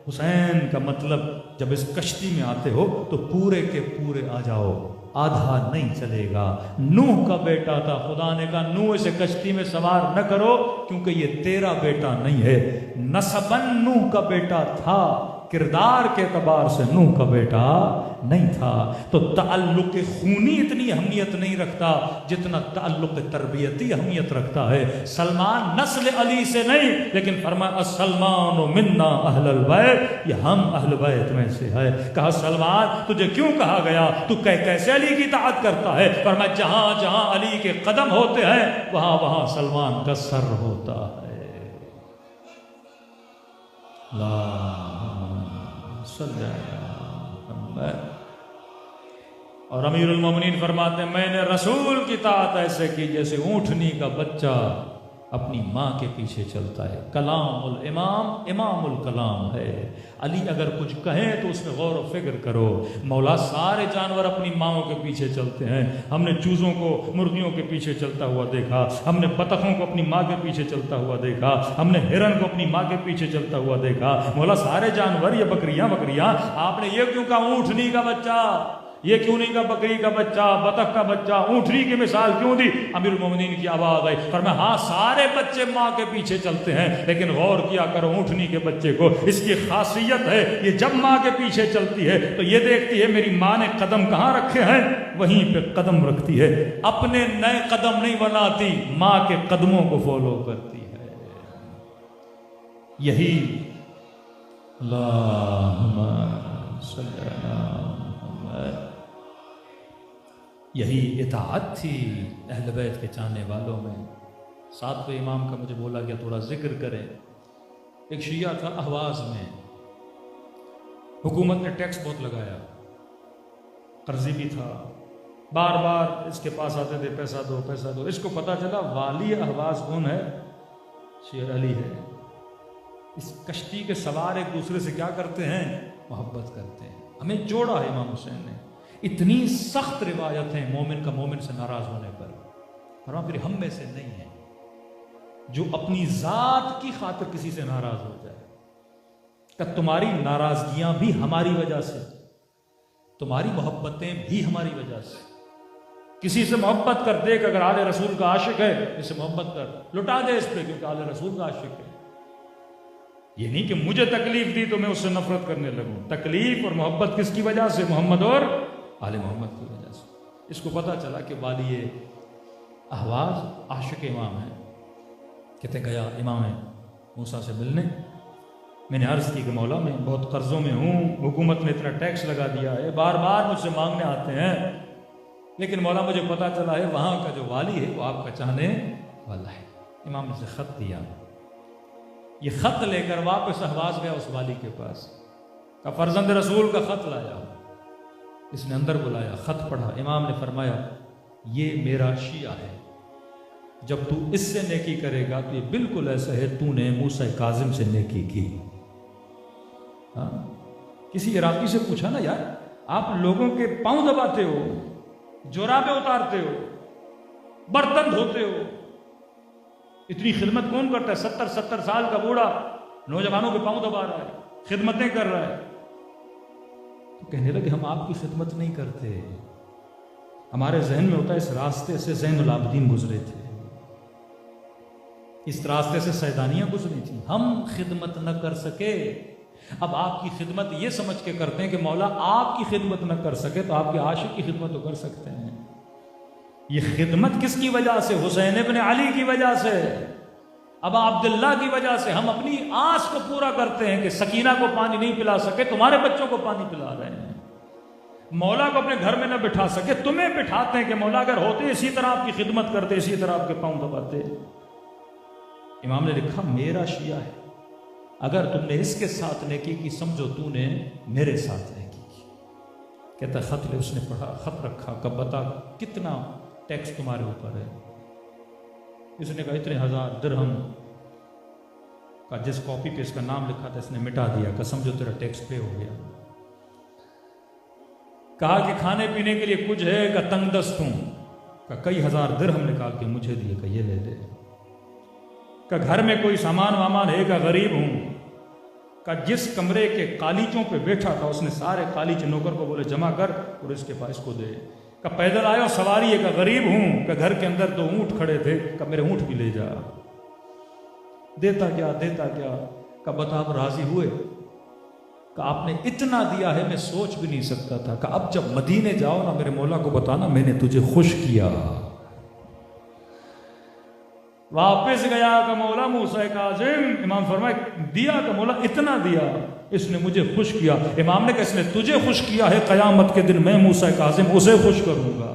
हुसैन का मतलब जब इस कश्ती में आते हो तो पूरे के पूरे आ जाओ, आधा नहीं चलेगा। नूह का बेटा था, खुदा ने कहा नूह इसे कश्ती में सवार न करो क्योंकि ये तेरा बेटा नहीं है। नसबन नूह का बेटा था, किरदार के एतबार से नूह का बेटा नहीं था। तो ताल्लुक खूनी इतनी अहमियत नहीं रखता जितना ताल्लुक तरबियती अहमियत रखता है। सलमान नस्ल अली से नहीं, लेकिन फरमाया सलमान मिन्ना अहलल बैत, ये हम अहल बैत में से है। कहा सलमान तुझे क्यों कहा गया, तू कैसे अली की इताअत करता है। फरमाया जहां जहां अली के कदम होते हैं वहां वहां सलमान का सर होता है। और अमीरुल मोमिनीन फरमाते हैं मैंने रसूल की ताअत ऐसे की जैसे ऊंटनी का बच्चा अपनी माँ के पीछे चलता है। कलामुल इमाम इमामुल कलाम है। अली अगर कुछ कहें तो उसमें गौर व फिक्र करो। मौला सारे जानवर अपनी माओं के पीछे चलते हैं। हमने चूज़ों को मुर्गियों के पीछे चलता हुआ देखा, हमने बतखों को अपनी माँ के पीछे चलता हुआ देखा, हमने हिरन को अपनी माँ के पीछे चलता हुआ देखा। मौला सारे जानवर, ये बकरियां बकरियां, आपने ये क्यों कहा ऊँटनी का बच्चा, ये क्यों नहीं कहा बकरी का बच्चा, बतख का बच्चा, ऊँटनी की मिसाल क्यों दी। अमीरुल मोमिनीन की आवाज आई, पर मैं हाँ सारे बच्चे माँ के पीछे चलते हैं, लेकिन गौर किया करो ऊँटनी के बच्चे को। इसकी खासियत है ये जब माँ के पीछे चलती है तो ये देखती है मेरी माँ ने कदम कहाँ रखे हैं, वहीं पे कदम रखती है। अपने नए कदम नहीं बनाती, माँ के कदमों को फॉलो करती है। यही अल्लाहुम्मा सल्ली अला मुहम्मद, यही इताअत थी अहले बैत के चाहने वालों में। सातवें इमाम का मुझे बोला गया थोड़ा जिक्र करें। एक शिया था अहवाज में, हुकूमत ने टैक्स बहुत लगाया, कर्जी भी था, बार बार इसके पास आते थे पैसा दो पैसा दो। इसको पता चला वाली अहवाज कौन है, शेर अली है। इस कश्ती के सवार एक दूसरे से क्या करते हैं, मोहब्बत करते हैं। हमें जोड़ा है इमाम हुसैन ने। इतनी सख्त रिवायत है मोमिन का मोमिन से नाराज होने पर, और फिर हम में से नहीं है जो अपनी जात की खातिर किसी से नाराज हो जाए। कि तुम्हारी नाराजगियां भी हमारी वजह से, तुम्हारी मोहब्बतें भी हमारी वजह से। किसी से मोहब्बत कर, देख अगर आले रसूल का आशिक है इससे मोहब्बत कर, लुटा दे इस पे क्योंकि आले रसूल का आशिक है। ये नहीं कि मुझे तकलीफ दी तो मैं उससे नफरत करने लगूं। तकलीफ और मोहब्बत किसकी वजह से? मोहम्मद और आले मोहम्मद की वजह से। इसको पता चला कि वाली अहवाज आशिक इमाम है। कहते गया इमाम मूसा से मिलने, मैंने अर्ज़ की कि मौला मैं बहुत कर्ज़ों में हूँ, हुकूमत ने इतना टैक्स लगा दिया है, बार बार मुझसे मांगने आते हैं, लेकिन मौला मुझे पता चला है वहाँ का जो वाली है वो आपका चाहने वाला है। इमाम ने उसे ख़त दिया। ये ख़त लेकर वापस अहवाज गया उस वाली के पास, का फर्जंद रसूल का ख़त लाया। इसने अंदर बुलाया, ख़त पढ़ा। इमाम ने फरमाया ये मेरा शिया है, जब तू इससे नेकी करेगा तो ये बिल्कुल ऐसा है तूने मूसा काज़िम से नेकी की। हाँ, किसी इराकी से पूछा ना, यार आप लोगों के पांव दबाते हो, जोराबे उतारते हो, बर्तन धोते हो, इतनी खिदमत कौन करता है? 70 साल का बूढ़ा नौजवानों के पांव दबा रहा है, खिदमतें कर रहा है। तो कहने लगे हम आपकी खिदमत नहीं करते, हमारे जहन में होता है इस रास्ते से ज़ैनुल आबिदीन गुजरे थे, इस रास्ते से सैदानियां गुजरी थी, हम खिदमत न कर सके। अब आपकी खिदमत ये समझ के करते हैं कि मौला आपकी खिदमत न कर सके तो आपके आशिक की खिदमत तो कर सकते हैं। ये खिदमत किसकी वजह से? हुसैन इब्न अली की वजह से, अब अब्दुल्ला की वजह से। हम अपनी आस को पूरा करते हैं कि सकीना को पानी नहीं पिला सके, तुम्हारे बच्चों को पानी पिला रहे हैं। मौला को अपने घर में न बिठा सके, तुम्हें बिठाते हैं कि मौला अगर होते इसी तरह आपकी खिदमत करते, इसी तरह आपके पांव दबाते। इमाम ने लिखा मेरा शिया है, अगर तुमने इसके साथ नेकी की समझो तूने मेरे साथ नेकी की। कहता खत ले, उसने पढ़ा, खत रखा, कब बता कितना टैक्स तुम्हारे ऊपर है? इसने कहा इतने 1000 दिरहम का, जिस कॉपी पे इसका नाम लिखा था इसने मिटा दिया, का समझो तेरा टैक्स पे हो गया। कहा कि खाने पीने के लिए कुछ है? का तंगदस्त हूं। का कई 1000 दिरहम निकाल के मुझे दिए, का ये ले ले। का घर में कोई सामान वामान है? का गरीब हूं। का जिस कमरे के कालीचों पे बैठा था उसने सारे कालीचे नौकर को बोले जमा कर और इसके पास को दे। का पैदल आया सवारी है? का गरीब हूं। का घर के अंदर 2 ऊंट खड़े थे, का मेरे ऊंट भी ले जा। देता क्या देता क्या? का बता आप राजी हुए? का आपने इतना दिया है मैं सोच भी नहीं सकता था। का अब जब मदीने जाओ ना मेरे मौला को बताना मैंने तुझे खुश किया। वापस गया का मौला मूसा काज़िम, इमाम फरमाए दिया का मौला इतना दिया, इसने मुझे खुश किया। इमाम ने कहा इसने तुझे खुश किया है, कयामत के दिन मैं मूसा काज़िम उसे खुश करूंगा।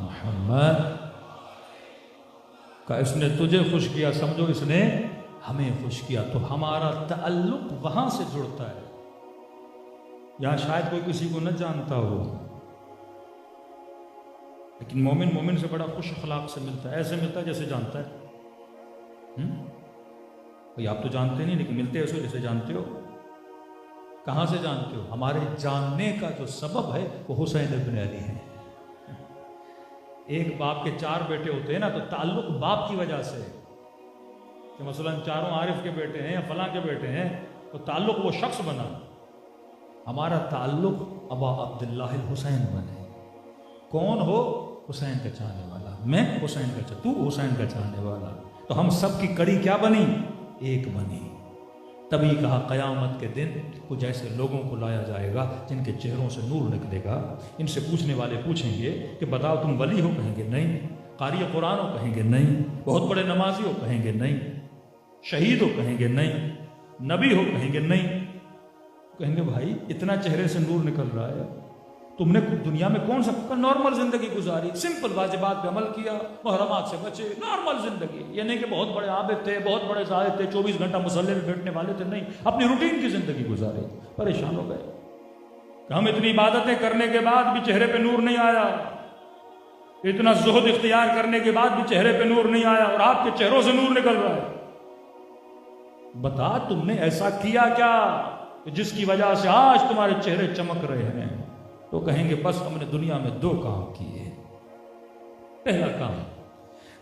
मोहम्मद का इसने तुझे खुश किया, समझो इसने हमें खुश किया। तो हमारा ताल्लुक वहां से जुड़ता है। यहां शायद कोई किसी को न जानता हो, लेकिन मोमिन मोमिन से बड़ा खुश अखलाक से मिलता है। ऐसे मिलता है जैसे जानता है। भाई आप तो जानते नहीं, लेकिन मिलते ऐसे जैसे जानते हो। कहां से जानते हो? हमारे जानने का जो सबब है वो हुसैन इब्न अली है। एक बाप के 4 बेटे होते हैं ना, तो ताल्लुक बाप की वजह से, कि मसलन चारों आरिफ के बेटे हैं या फलां के बेटे हैं, तो ताल्लुक वो शख्स बना। हमारा ताल्लुक अबा अब्दुल्लाह हुसैन बने। कौन हो? हुसैन का चाहने वाला। मैं हुसैन का, तू हुसैन का चाहने वाला। तो हम सब की कड़ी क्या बनी? एक बनी। तभी कहा क़यामत के दिन कुछ ऐसे लोगों को लाया जाएगा जिनके चेहरों से नूर निकलेगा। इनसे पूछने वाले पूछेंगे कि बताओ तुम वली हो? कहेंगे नहीं। कारी कुरान हो? कहेंगे नहीं। बहुत बड़े नमाजी हो? कहेंगे नहीं। शहीद हो? कहेंगे नहीं। नबी हो? कहेंगे नहीं। कहेंगे भाई इतना चेहरे से नूर निकल रहा है, तुमने दुनिया में कौन सा नॉर्मल जिंदगी गुजारी, सिंपल वाजिबात पे अमल किया, मुहर्रमात से बचे, नॉर्मल जिंदगी। ये नहीं कि बहुत बड़े आबिद थे, बहुत बड़े जाहिद थे, 24 घंटा मुसल्ले में बैठने वाले थे, नहीं, अपनी रूटीन की जिंदगी गुजारी। परेशान हो गए। हम इतनी इबादतें करने के बाद भी चेहरे पे नूर नहीं आया, इतना ज़ुहद इख्तियार करने के बाद भी चेहरे पे नूर नहीं आया, और आपके चेहरों से नूर निकल रहा है। बता तुमने ऐसा किया क्या जिसकी वजह से आज तुम्हारे चेहरे चमक रहे हैं? तो कहेंगे बस हमने दुनिया में 2 काम किए। पहला काम,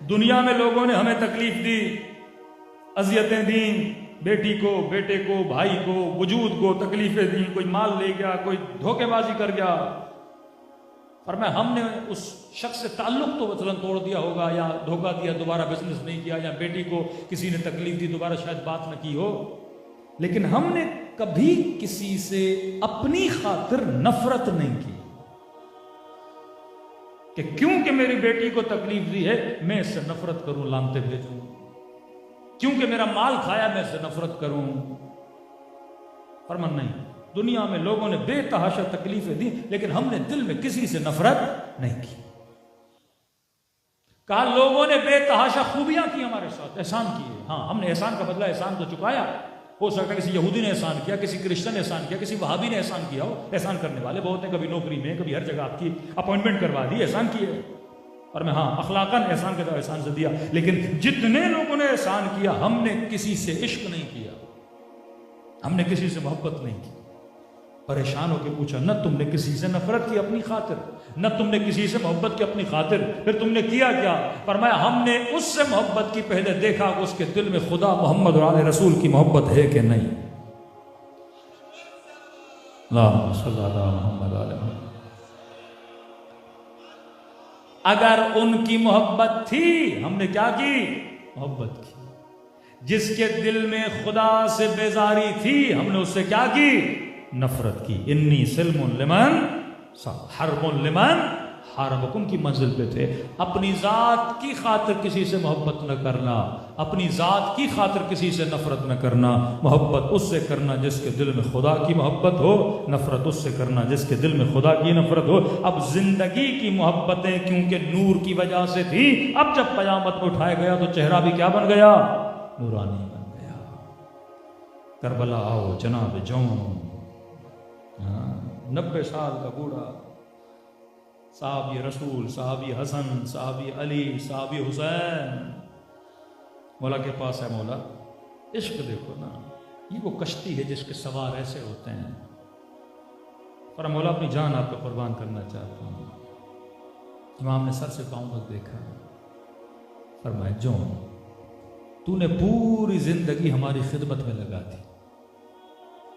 दुनिया में लोगों ने हमें तकलीफ दी, अजियतें दी, बेटी को, बेटे को, भाई को, वजूद को तकलीफें दी, कोई माल ले गया, कोई धोखेबाजी कर गया, और मैं हमने उस शख्स से ताल्लुक तो वतन तोड़ दिया होगा, या धोखा दिया, दोबारा बिजनेस नहीं किया, या बेटी को किसी ने तकलीफ दी, दोबारा शायद बात न की हो, लेकिन हमने कभी किसी से अपनी खातिर नफरत नहीं की कि क्योंकि मेरी बेटी को तकलीफ दी है मैं इससे नफरत करूं, लानते भेजूं, क्योंकि मेरा माल खाया मैं इससे नफरत करूं। फरमान नहीं, दुनिया में लोगों ने बेतहाशा तकलीफें दी, लेकिन हमने दिल में किसी से नफरत नहीं की। कहा लोगों ने बेतहाशा खूबियां की हमारे साथ, एहसान किए, हाँ हमने एहसान का बदला एहसान तो चुकाया। हो सकता है किसी यहूदी ने एहसान किया, किसी क्रिश्चियन ने एहसान किया, किसी वहाबी ने एहसान किया हो, एहसान करने वाले बहुत हैं, कभी नौकरी में, कभी हर जगह आपकी अपॉइंटमेंट करवा दी, एहसान किए, और मैं हाँ अखलाकन एहसान के एहसान से दिया। लेकिन जितने लोगों ने एहसान किया, हमने किसी से इश्क नहीं किया, हमने किसी से मोहब्बत नहीं की। परेशान होकर पूछा, न तुमने किसी से नफरत की अपनी खातिर, न तुमने किसी से मोहब्बत की अपनी खातिर, फिर तुमने किया क्या? फरमाया हमने उससे मोहब्बत की, पहले देखा कि उसके दिल में खुदा मोहम्मद और आले रसूल की मोहब्बत है कि नहीं। अगर उनकी मोहब्बत थी, हमने क्या की? मोहब्बत की। जिसके दिल में खुदा से बेजारी थी, हमने उससे क्या की? नफरत की। इन्नी सिल्मुन लिमन हरमुन लिमन हारबकुम की मंजिल पे थे। अपनी जात की खातिर किसी से मोहब्बत न करना, अपनी जात की खातिर किसी से नफरत न करना। मोहब्बत उससे करना जिसके दिल में खुदा की मोहब्बत हो, नफरत उससे करना जिसके दिल में खुदा की नफरत हो। अब जिंदगी की मोहब्बतें क्योंकि नूर की वजह से थी, अब जब कयामत में उठाया गया तो चेहरा भी क्या बन गया? नूरानी बन गया। करबला आओ जनाब जौन, 90 साल का बूढ़ा, साहबी रसूल, साहबी हसन, साहबी अली, साहबी हुसैन, मौला के पास है। मौला इश्क देखो ना, ये वो कश्ती है जिसके सवार ऐसे होते हैं। पर मौला अपनी जान आप पे कुर्बान करना चाहता हूँ। इमाम ने सर से पांव तक देखा, फरमाया जौन तूने पूरी जिंदगी हमारी खिदमत में लगा दी,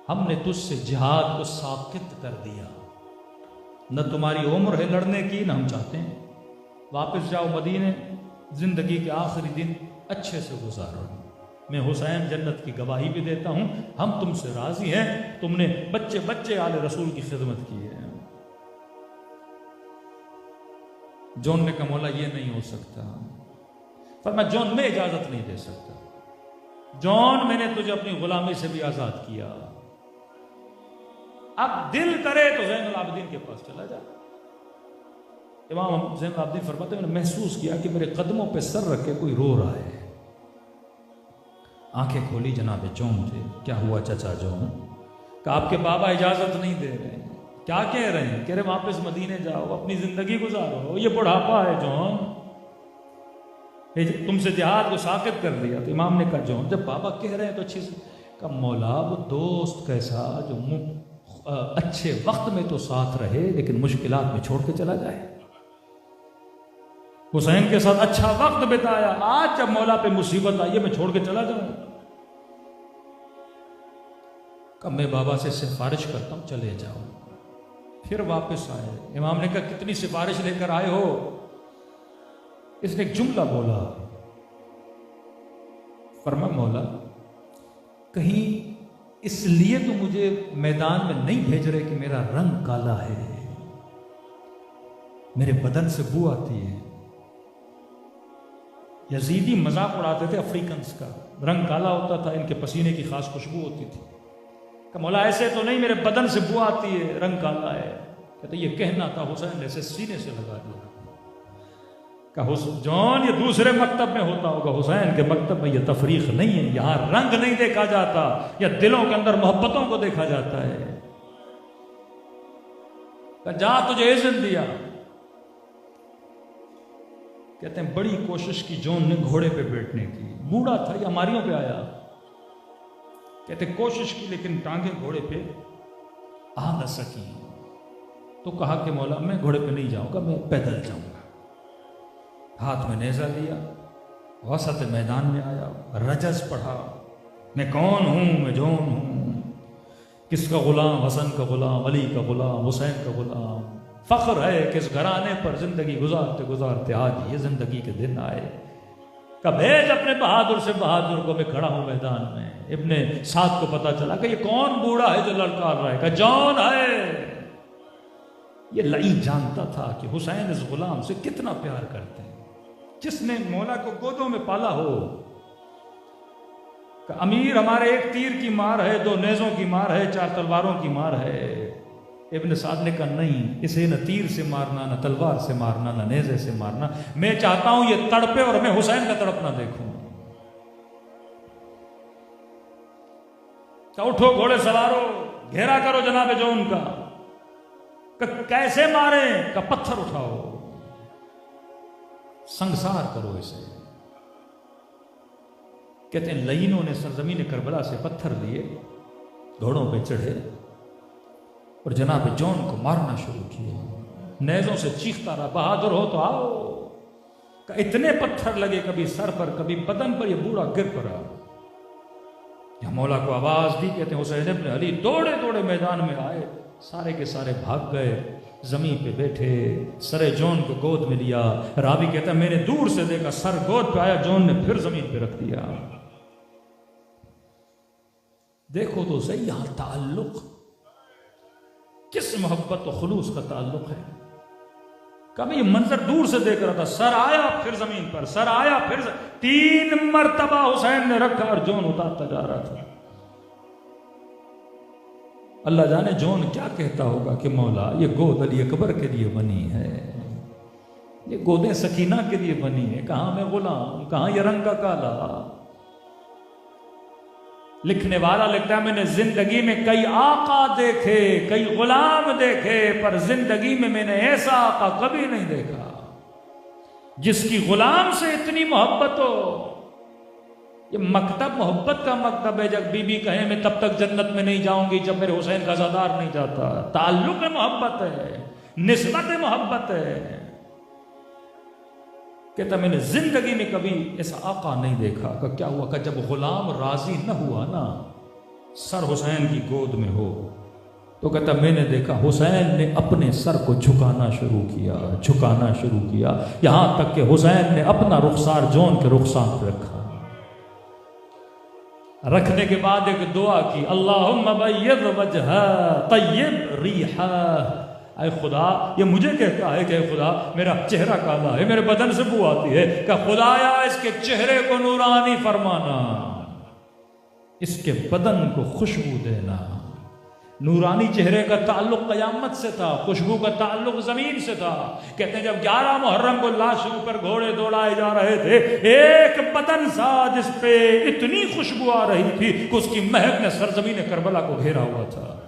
हमने तुझसे जिहाद को साकित कर दिया, न तुम्हारी उम्र है लड़ने की, न हम चाहते हैं। वापस जाओ मदीने, जिंदगी के आखिरी दिन अच्छे से गुजारो। मैं हुसैन जन्नत की गवाही भी देता हूं, हम तुमसे राजी हैं, तुमने बच्चे बच्चे आले रसूल की खिदमत की है। जॉन ने कहा मौला ये नहीं हो सकता। पर मैं जॉन में इजाजत नहीं दे सकता। जॉन मैंने तुझे अपनी गुलामी से भी आजाद किया, अब दिल करे तो ज़ैनुल आबिदीन के पास चला जा। इमाम ज़ैनुल आबिदीन फरमाते मैंने महसूस किया कि मेरे कदमों पे सर रख के कोई रो रहा है। आंखें खोली, जनाब जौन थे। क्या हुआ चाचा जौन? कि आपके बाबा इजाजत नहीं दे रहे हैं। क्या कह रहे हैं? कह रहे वापस मदीने जाओ, अपनी जिंदगी गुजारो, ये बुढ़ापा है जौन, तुमसे जिहाद को साकित कर दिया। तो इमाम ने कहा जौन जब बाबा कह रहे हैं तो अच्छी से कहा, मौला वो दोस्त कैसा जो अच्छे वक्त में तो साथ रहे लेकिन मुश्किलात में छोड़ के चला जाए। हुसैन के साथ अच्छा वक्त बिताया, आज जब मौला पे मुसीबत आई है मैं छोड़ के चला जाऊं। कब मैं बाबा से सिफारिश करता हूं, चले जाओ। फिर वापस आए। इमाम ने कहा कितनी सिफारिश लेकर आए हो? इसने एक जुमला बोला, फरमा मौला कहीं इसलिए तो मुझे मैदान में नहीं भेज रहे कि मेरा रंग काला है, मेरे बदन से बू आती है। यजीदी मजाक उड़ाते थे अफ्रीकन्स का, रंग काला होता था, इनके पसीने की खास खुशबू होती थी। कि मौला ऐसे तो नहीं, मेरे बदन से बू आती है, रंग काला है। कहते ये कहना था, हुसैन ने ऐसे सीने से लगा दिया। कहा जॉन ये दूसरे मकतब में होता होगा, हुसैन के मकतब में यह तफरीक नहीं है, यहां रंग नहीं देखा जाता, या दिलों के अंदर मोहब्बतों को देखा जाता है। कहा जा तुझे इज़्ज़त दिया। कहते हैं बड़ी कोशिश की जॉन ने घोड़े पे बैठने की, बूढ़ा था या मारियों पे आया। कहते कोशिश की लेकिन टांगे घोड़े पे आ न सकी। तो कहा कि मौला मैं घोड़े पे नहीं जाऊंगा, मैं पैदल जाऊंगा। हाथ में नेज़ा लिया, वसत मैदान में आया, रजस पढ़ा, मैं कौन हूं, मैं जौन हूं, किसका गुलाम, हसन का गुलाम, अली का गुलाम, हुसैन का गुलाम। फख्र है किस घराने पर जिंदगी गुजारते गुजारते आज ये जिंदगी के दिन आए। कब भेज अपने बहादुर से बहादुर को, मैं खड़ा हूं मैदान में। इब्ने साद को पता चला कि ये कौन बूढ़ा है जो ललकार रहा है, का जौन है। ये लई जानता था कि हुसैन इस गुलाम से कितना प्यार करते हैं। जिसने मौला को गोदों में पाला हो, का अमीर हमारे एक तीर की मार है, दो नेजों की मार है, चार तलवारों की मार है। इब्न साद ने कहा नहीं, इसे न तीर से मारना, न तलवार से मारना, न नेजे से मारना। मैं चाहता हूं ये तड़पे और मैं हुसैन का तड़पना देखूं। क्या उठो घोड़े सवारो, घेरा करो जनाबे जो उनका। कैसे मारे, का पत्थर उठाओ, संसार करो इसे। कहते हैं लईनों ने सरजमीन करबला से पत्थर लिए, घोड़ों पे चढ़े और जनाब जौन को मारना शुरू किया। नेजों से चीखता रहा, बहादुर हो तो आओ। का इतने पत्थर लगे, कभी सर पर कभी बदन पर, यह बूढ़ा गिर पड़ा। यहां मौला को आवाज दी। कहते हैं हुसैन इब्न अली दौड़े दौड़े मैदान में आए, सारे के सारे भाग गए, जमीन पे बैठे, सरे जौन को गोद में लिया। रावी कहता है मैंने दूर से देखा, सर गोद पे आया, जौन ने फिर जमीन पे रख दिया। देखो तो सही यहां ताल्लुक, किस मोहब्बत और खुलूस का ताल्लुक है। कभी ये मंजर दूर से देख रहा था, सर आया फिर जमीन पर, सर आया फिर 3 मरतबा हुसैन ने रखा और जौन उतारता जा रहा था। अल्लाह जाने जौन क्या कहता होगा कि मौला ये गोद अली अकबर के लिए बनी है, ये गोदें सकीना के लिए बनी है। कहां मैं गुलाम, कहां ये रंग का काला। लिखने वाला लिखता है मैंने जिंदगी में कई आका देखे, कई गुलाम देखे, पर जिंदगी में मैंने ऐसा आका कभी नहीं देखा जिसकी गुलाम से इतनी मोहब्बत हो। ये मकतब मोहब्बत का मकतब है। जब बीबी कहे मैं तब तक जन्नत में नहीं जाऊंगी जब मेरे हुसैन का अज़ादार नहीं जाता। ताल्लुक मोहब्बत है, निस्बत मोहब्बत है। कहता मैंने जिंदगी में कभी ऐसा आका नहीं देखा। का क्या हुआ, का जब गुलाम राजी न हुआ ना, सर हुसैन की गोद में हो, तो कहता मैंने देखा हुसैन ने अपने सर को झुकाना शुरू किया, झुकाना शुरू किया, यहां तक कि हुसैन ने अपना रुखसार जौन के रुखसार पे रखा। रखने के बाद एक दुआ की, अल्लाहुम्मा बय्यद वजहा तय्यब रिहा। ऐ खुदा, ये मुझे कहता है कि खुदा मेरा चेहरा काला है, मेरे बदन से बू आती है, क्या खुदाया इसके चेहरे को नूरानी फरमाना, इसके बदन को खुशबू देना। नूरानी चेहरे का ताल्लुक कयामत से था, खुशबू का ताल्लुक जमीन से था। कहते हैं जब 11 मुहर्रम को लाश ऊपर घोड़े दौड़ाए जा रहे थे, एक बदन सा जिस पे इतनी खुशबू आ रही थी कि उसकी महक ने सरजमीन करबला को घेरा हुआ था।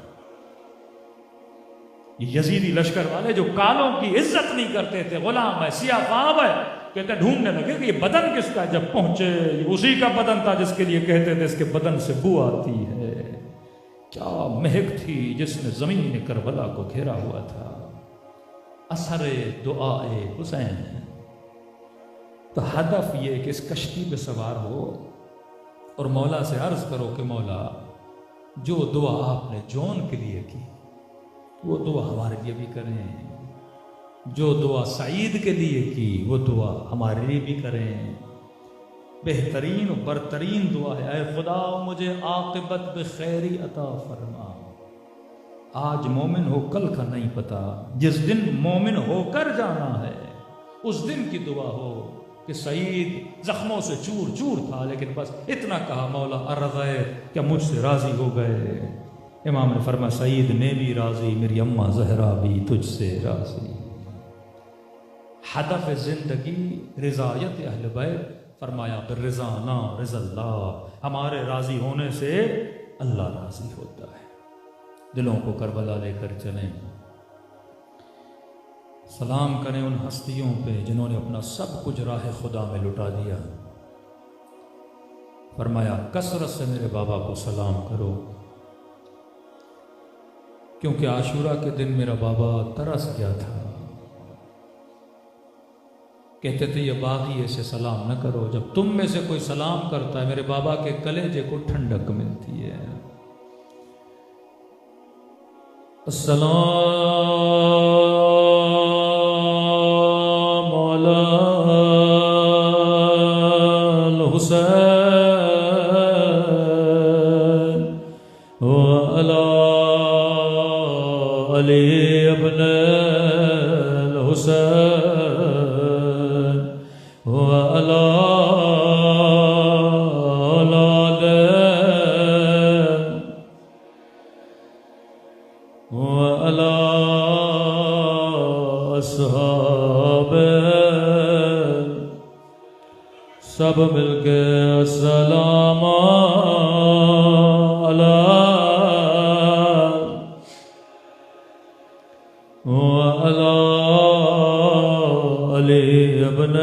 ये यजीदी लश्कर वाले जो कालों की इज्जत नहीं करते थे, गुलाम है, सियाफाब है, कहते ढूंढने लगे कि ये बदन किसका है। जब पहुंचे उसी का बदन था जिसके लिए कहते थे इसके बदन से बू आती है। क्या महक थी जिसने जमीन करबला को घेरा हुआ था। असरे दुआए हुसैन। तो हदफ ये कि इस कश्ती पे सवार हो और मौला से अर्ज करो कि मौला जो दुआ आपने जौन के लिए की वो दुआ हमारे लिए भी करें, जो दुआ सईद के लिए की वो दुआ हमारे लिए भी करें। बेहतरीन और बरतरीन दुआ है, ऐ खुदा मुझे आक़िबत बखैरी अता फरमा। आज मोमिन हो कल का नहीं पता, जिस दिन मोमिन होकर जाना है उस दिन की दुआ हो कि सईद जख्मों से चूर चूर था लेकिन बस इतना कहा मौला अर्ज़े क्या मुझसे राजी हो गए। इमाम ने फरमा सईद ने भी राजी, मेरी अम्मा जहरा भी तुझसे राजी। हदफ जिंदगी रिजायत अहल बैत, फरमाया रिजाना रिज़ल्लाह, हमारे राजी होने से अल्लाह राजी होता है। दिलों को करबला लेकर चलें, सलाम करें उन हस्तियों पे जिन्होंने अपना सब कुछ राह खुदा में लुटा दिया। फरमाया कसरत से मेरे बाबा को सलाम करो, क्योंकि आशूरा के दिन मेरा बाबा तरस गया था, कहते थे ये बागी ऐसे सलाम न करो, जब तुम में से कोई सलाम करता है मेरे बाबा के कलेजे को ठंडक मिलती है। अस्सलाम अलैल हुसैन व अला अली इब्नुल हुसैन व अला सब मिलके अस्सलाम अला अली इब्न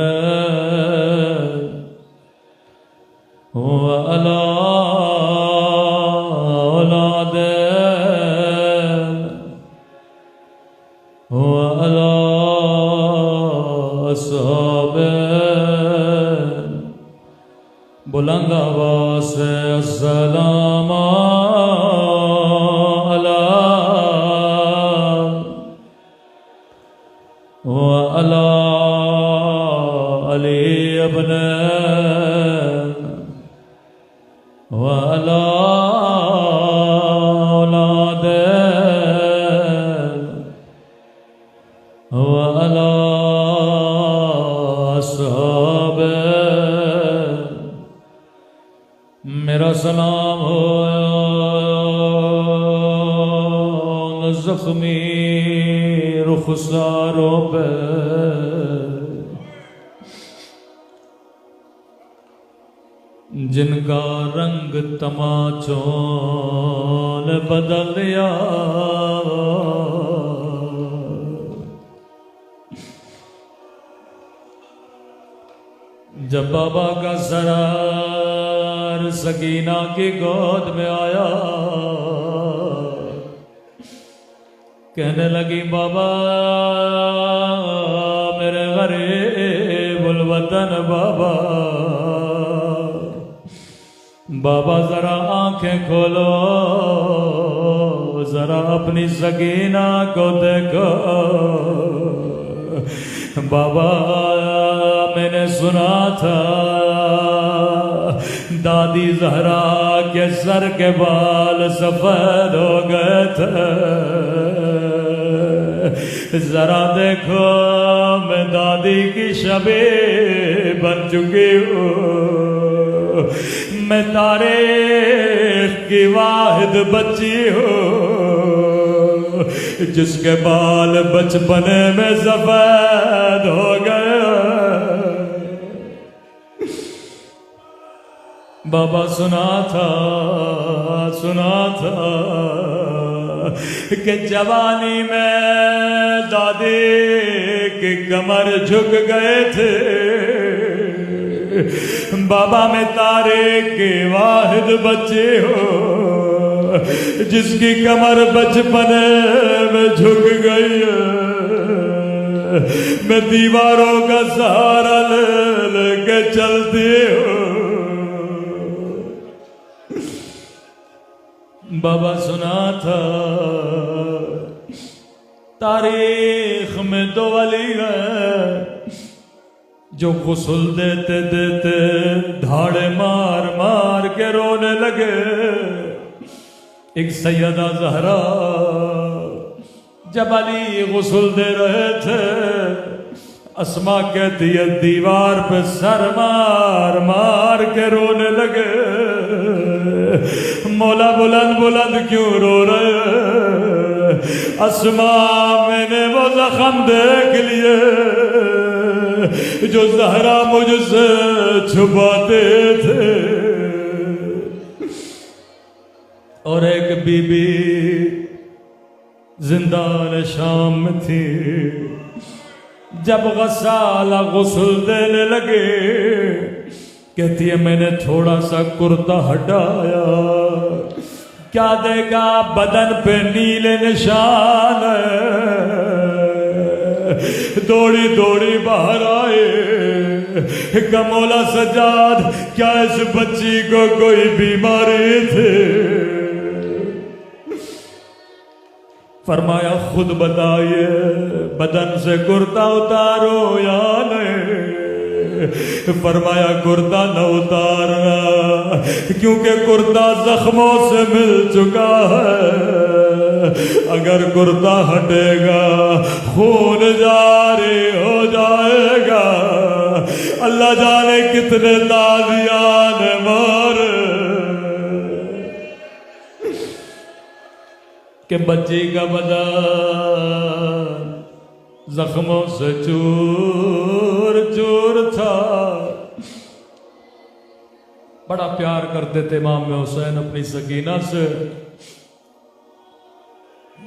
व अला औलाद व अला अस्हाब बुलंद आवाज़ से अस्सलाम अला व अला अली इब्न व अला औलाद व अला अस्हाब। मेरा सलाम हो ज़ख्मी रुखसारों पे, जिनका रंग तमाचों ने बदल दिया। जब बाबा का सरार सकीना की गोद में आया, कहने लगी बाबा मेरे गरीबुल वतन बाबा, बाबा जरा आंखें खोलो, जरा अपनी सकीना को देखो। बाबा मैंने सुना था दादी जहरा के सर के बाल सफेद हो गए थे, जरा देखो मैं दादी की शबे बन चुकी हूँ, मैं तारीख की वाहिद बच्ची हूँ जिसके बाल बचपने में सफेद हो गए। बाबा सुना था कि जवानी में दादी की कमर झुक गए थे। बाबा में तारीख की वाहिद बच्ची हो जिसकी कमर बचपने में झुक गई है। मैं दीवारों का सहारा लेके चलती हूँ। बाबा सुना था तारीख में दो वली है जो गुस्ल देते देते धाड़े मार मार के रोने लगे। एक सैयदा ज़हरा जब अली गुस्ल दे रहे थे, अस्मा कहती है दीवार पे सर मार मार के रोने लगे। मौला बुलंद बुलंद क्यों रो रहे? अस्मा मैंने वो जख्म देख लिए जो ज़हरा मुझसे छुपाते थे। और एक बीबी जिंदान शाम में थी, जब गसाला गुस्ल देने लगे, कहती है मैंने थोड़ा सा कुर्ता हटाया, क्या देखा बदन पे नीले निशान। दौड़ी दौड़ी बाहर आए। का मौला सज्जाद, क्या इस बच्ची को कोई बीमारी थी? फरमाया खुद बताइए, बदन से कुर्ता उतारो या नहीं? फरमाया कुर्ता न उतारना, क्योंकि कुर्ता जख्मों से मिल चुका है। अगर कुर्ता हटेगा खून जारी हो जाएगा। अल्लाह जाने कितने ताजियान मार के बच्ची का बदन जख्मों से चूर चूर था। बड़ा प्यार करते थे इमाम हुसैन अपनी सकीना से।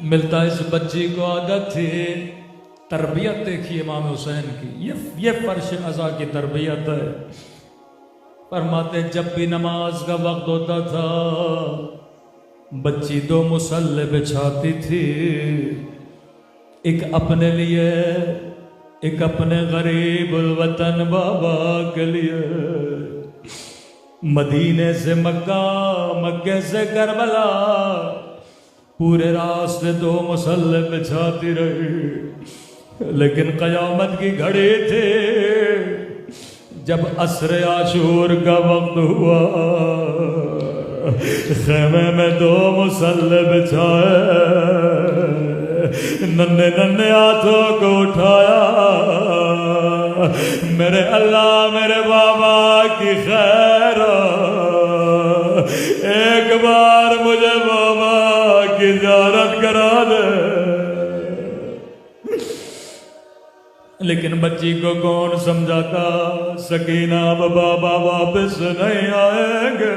मिलता इस बच्ची को आदत थी, तरबियत देखिए इमाम हुसैन की, ये फर्श अज़ा की तरबियत है। फरमाते जब भी नमाज का वक्त होता था, बच्ची दो मुसल्ले बिछाती थी, एक अपने लिए, एक अपने गरीबुल वतन बाबा के लिए। मदीने से मक्का, मक्के से करबला, पूरे रास्ते दो मुसल्ले बिछाती रही। लेकिन क़यामत की घड़ी थी, जब असर आशूर का वक्त हुआ, खेमे में दो मुसल्ले बिछाए, नन्हे नन्हे हाथों को उठाया, मेरे अल्लाह मेरे बाबा की खैर, एक बार मुझे बाबा की ज़ियारत करा दे। लेकिन बच्ची को कौन समझाता, सकीना अब बाबा वापस नहीं आएंगे।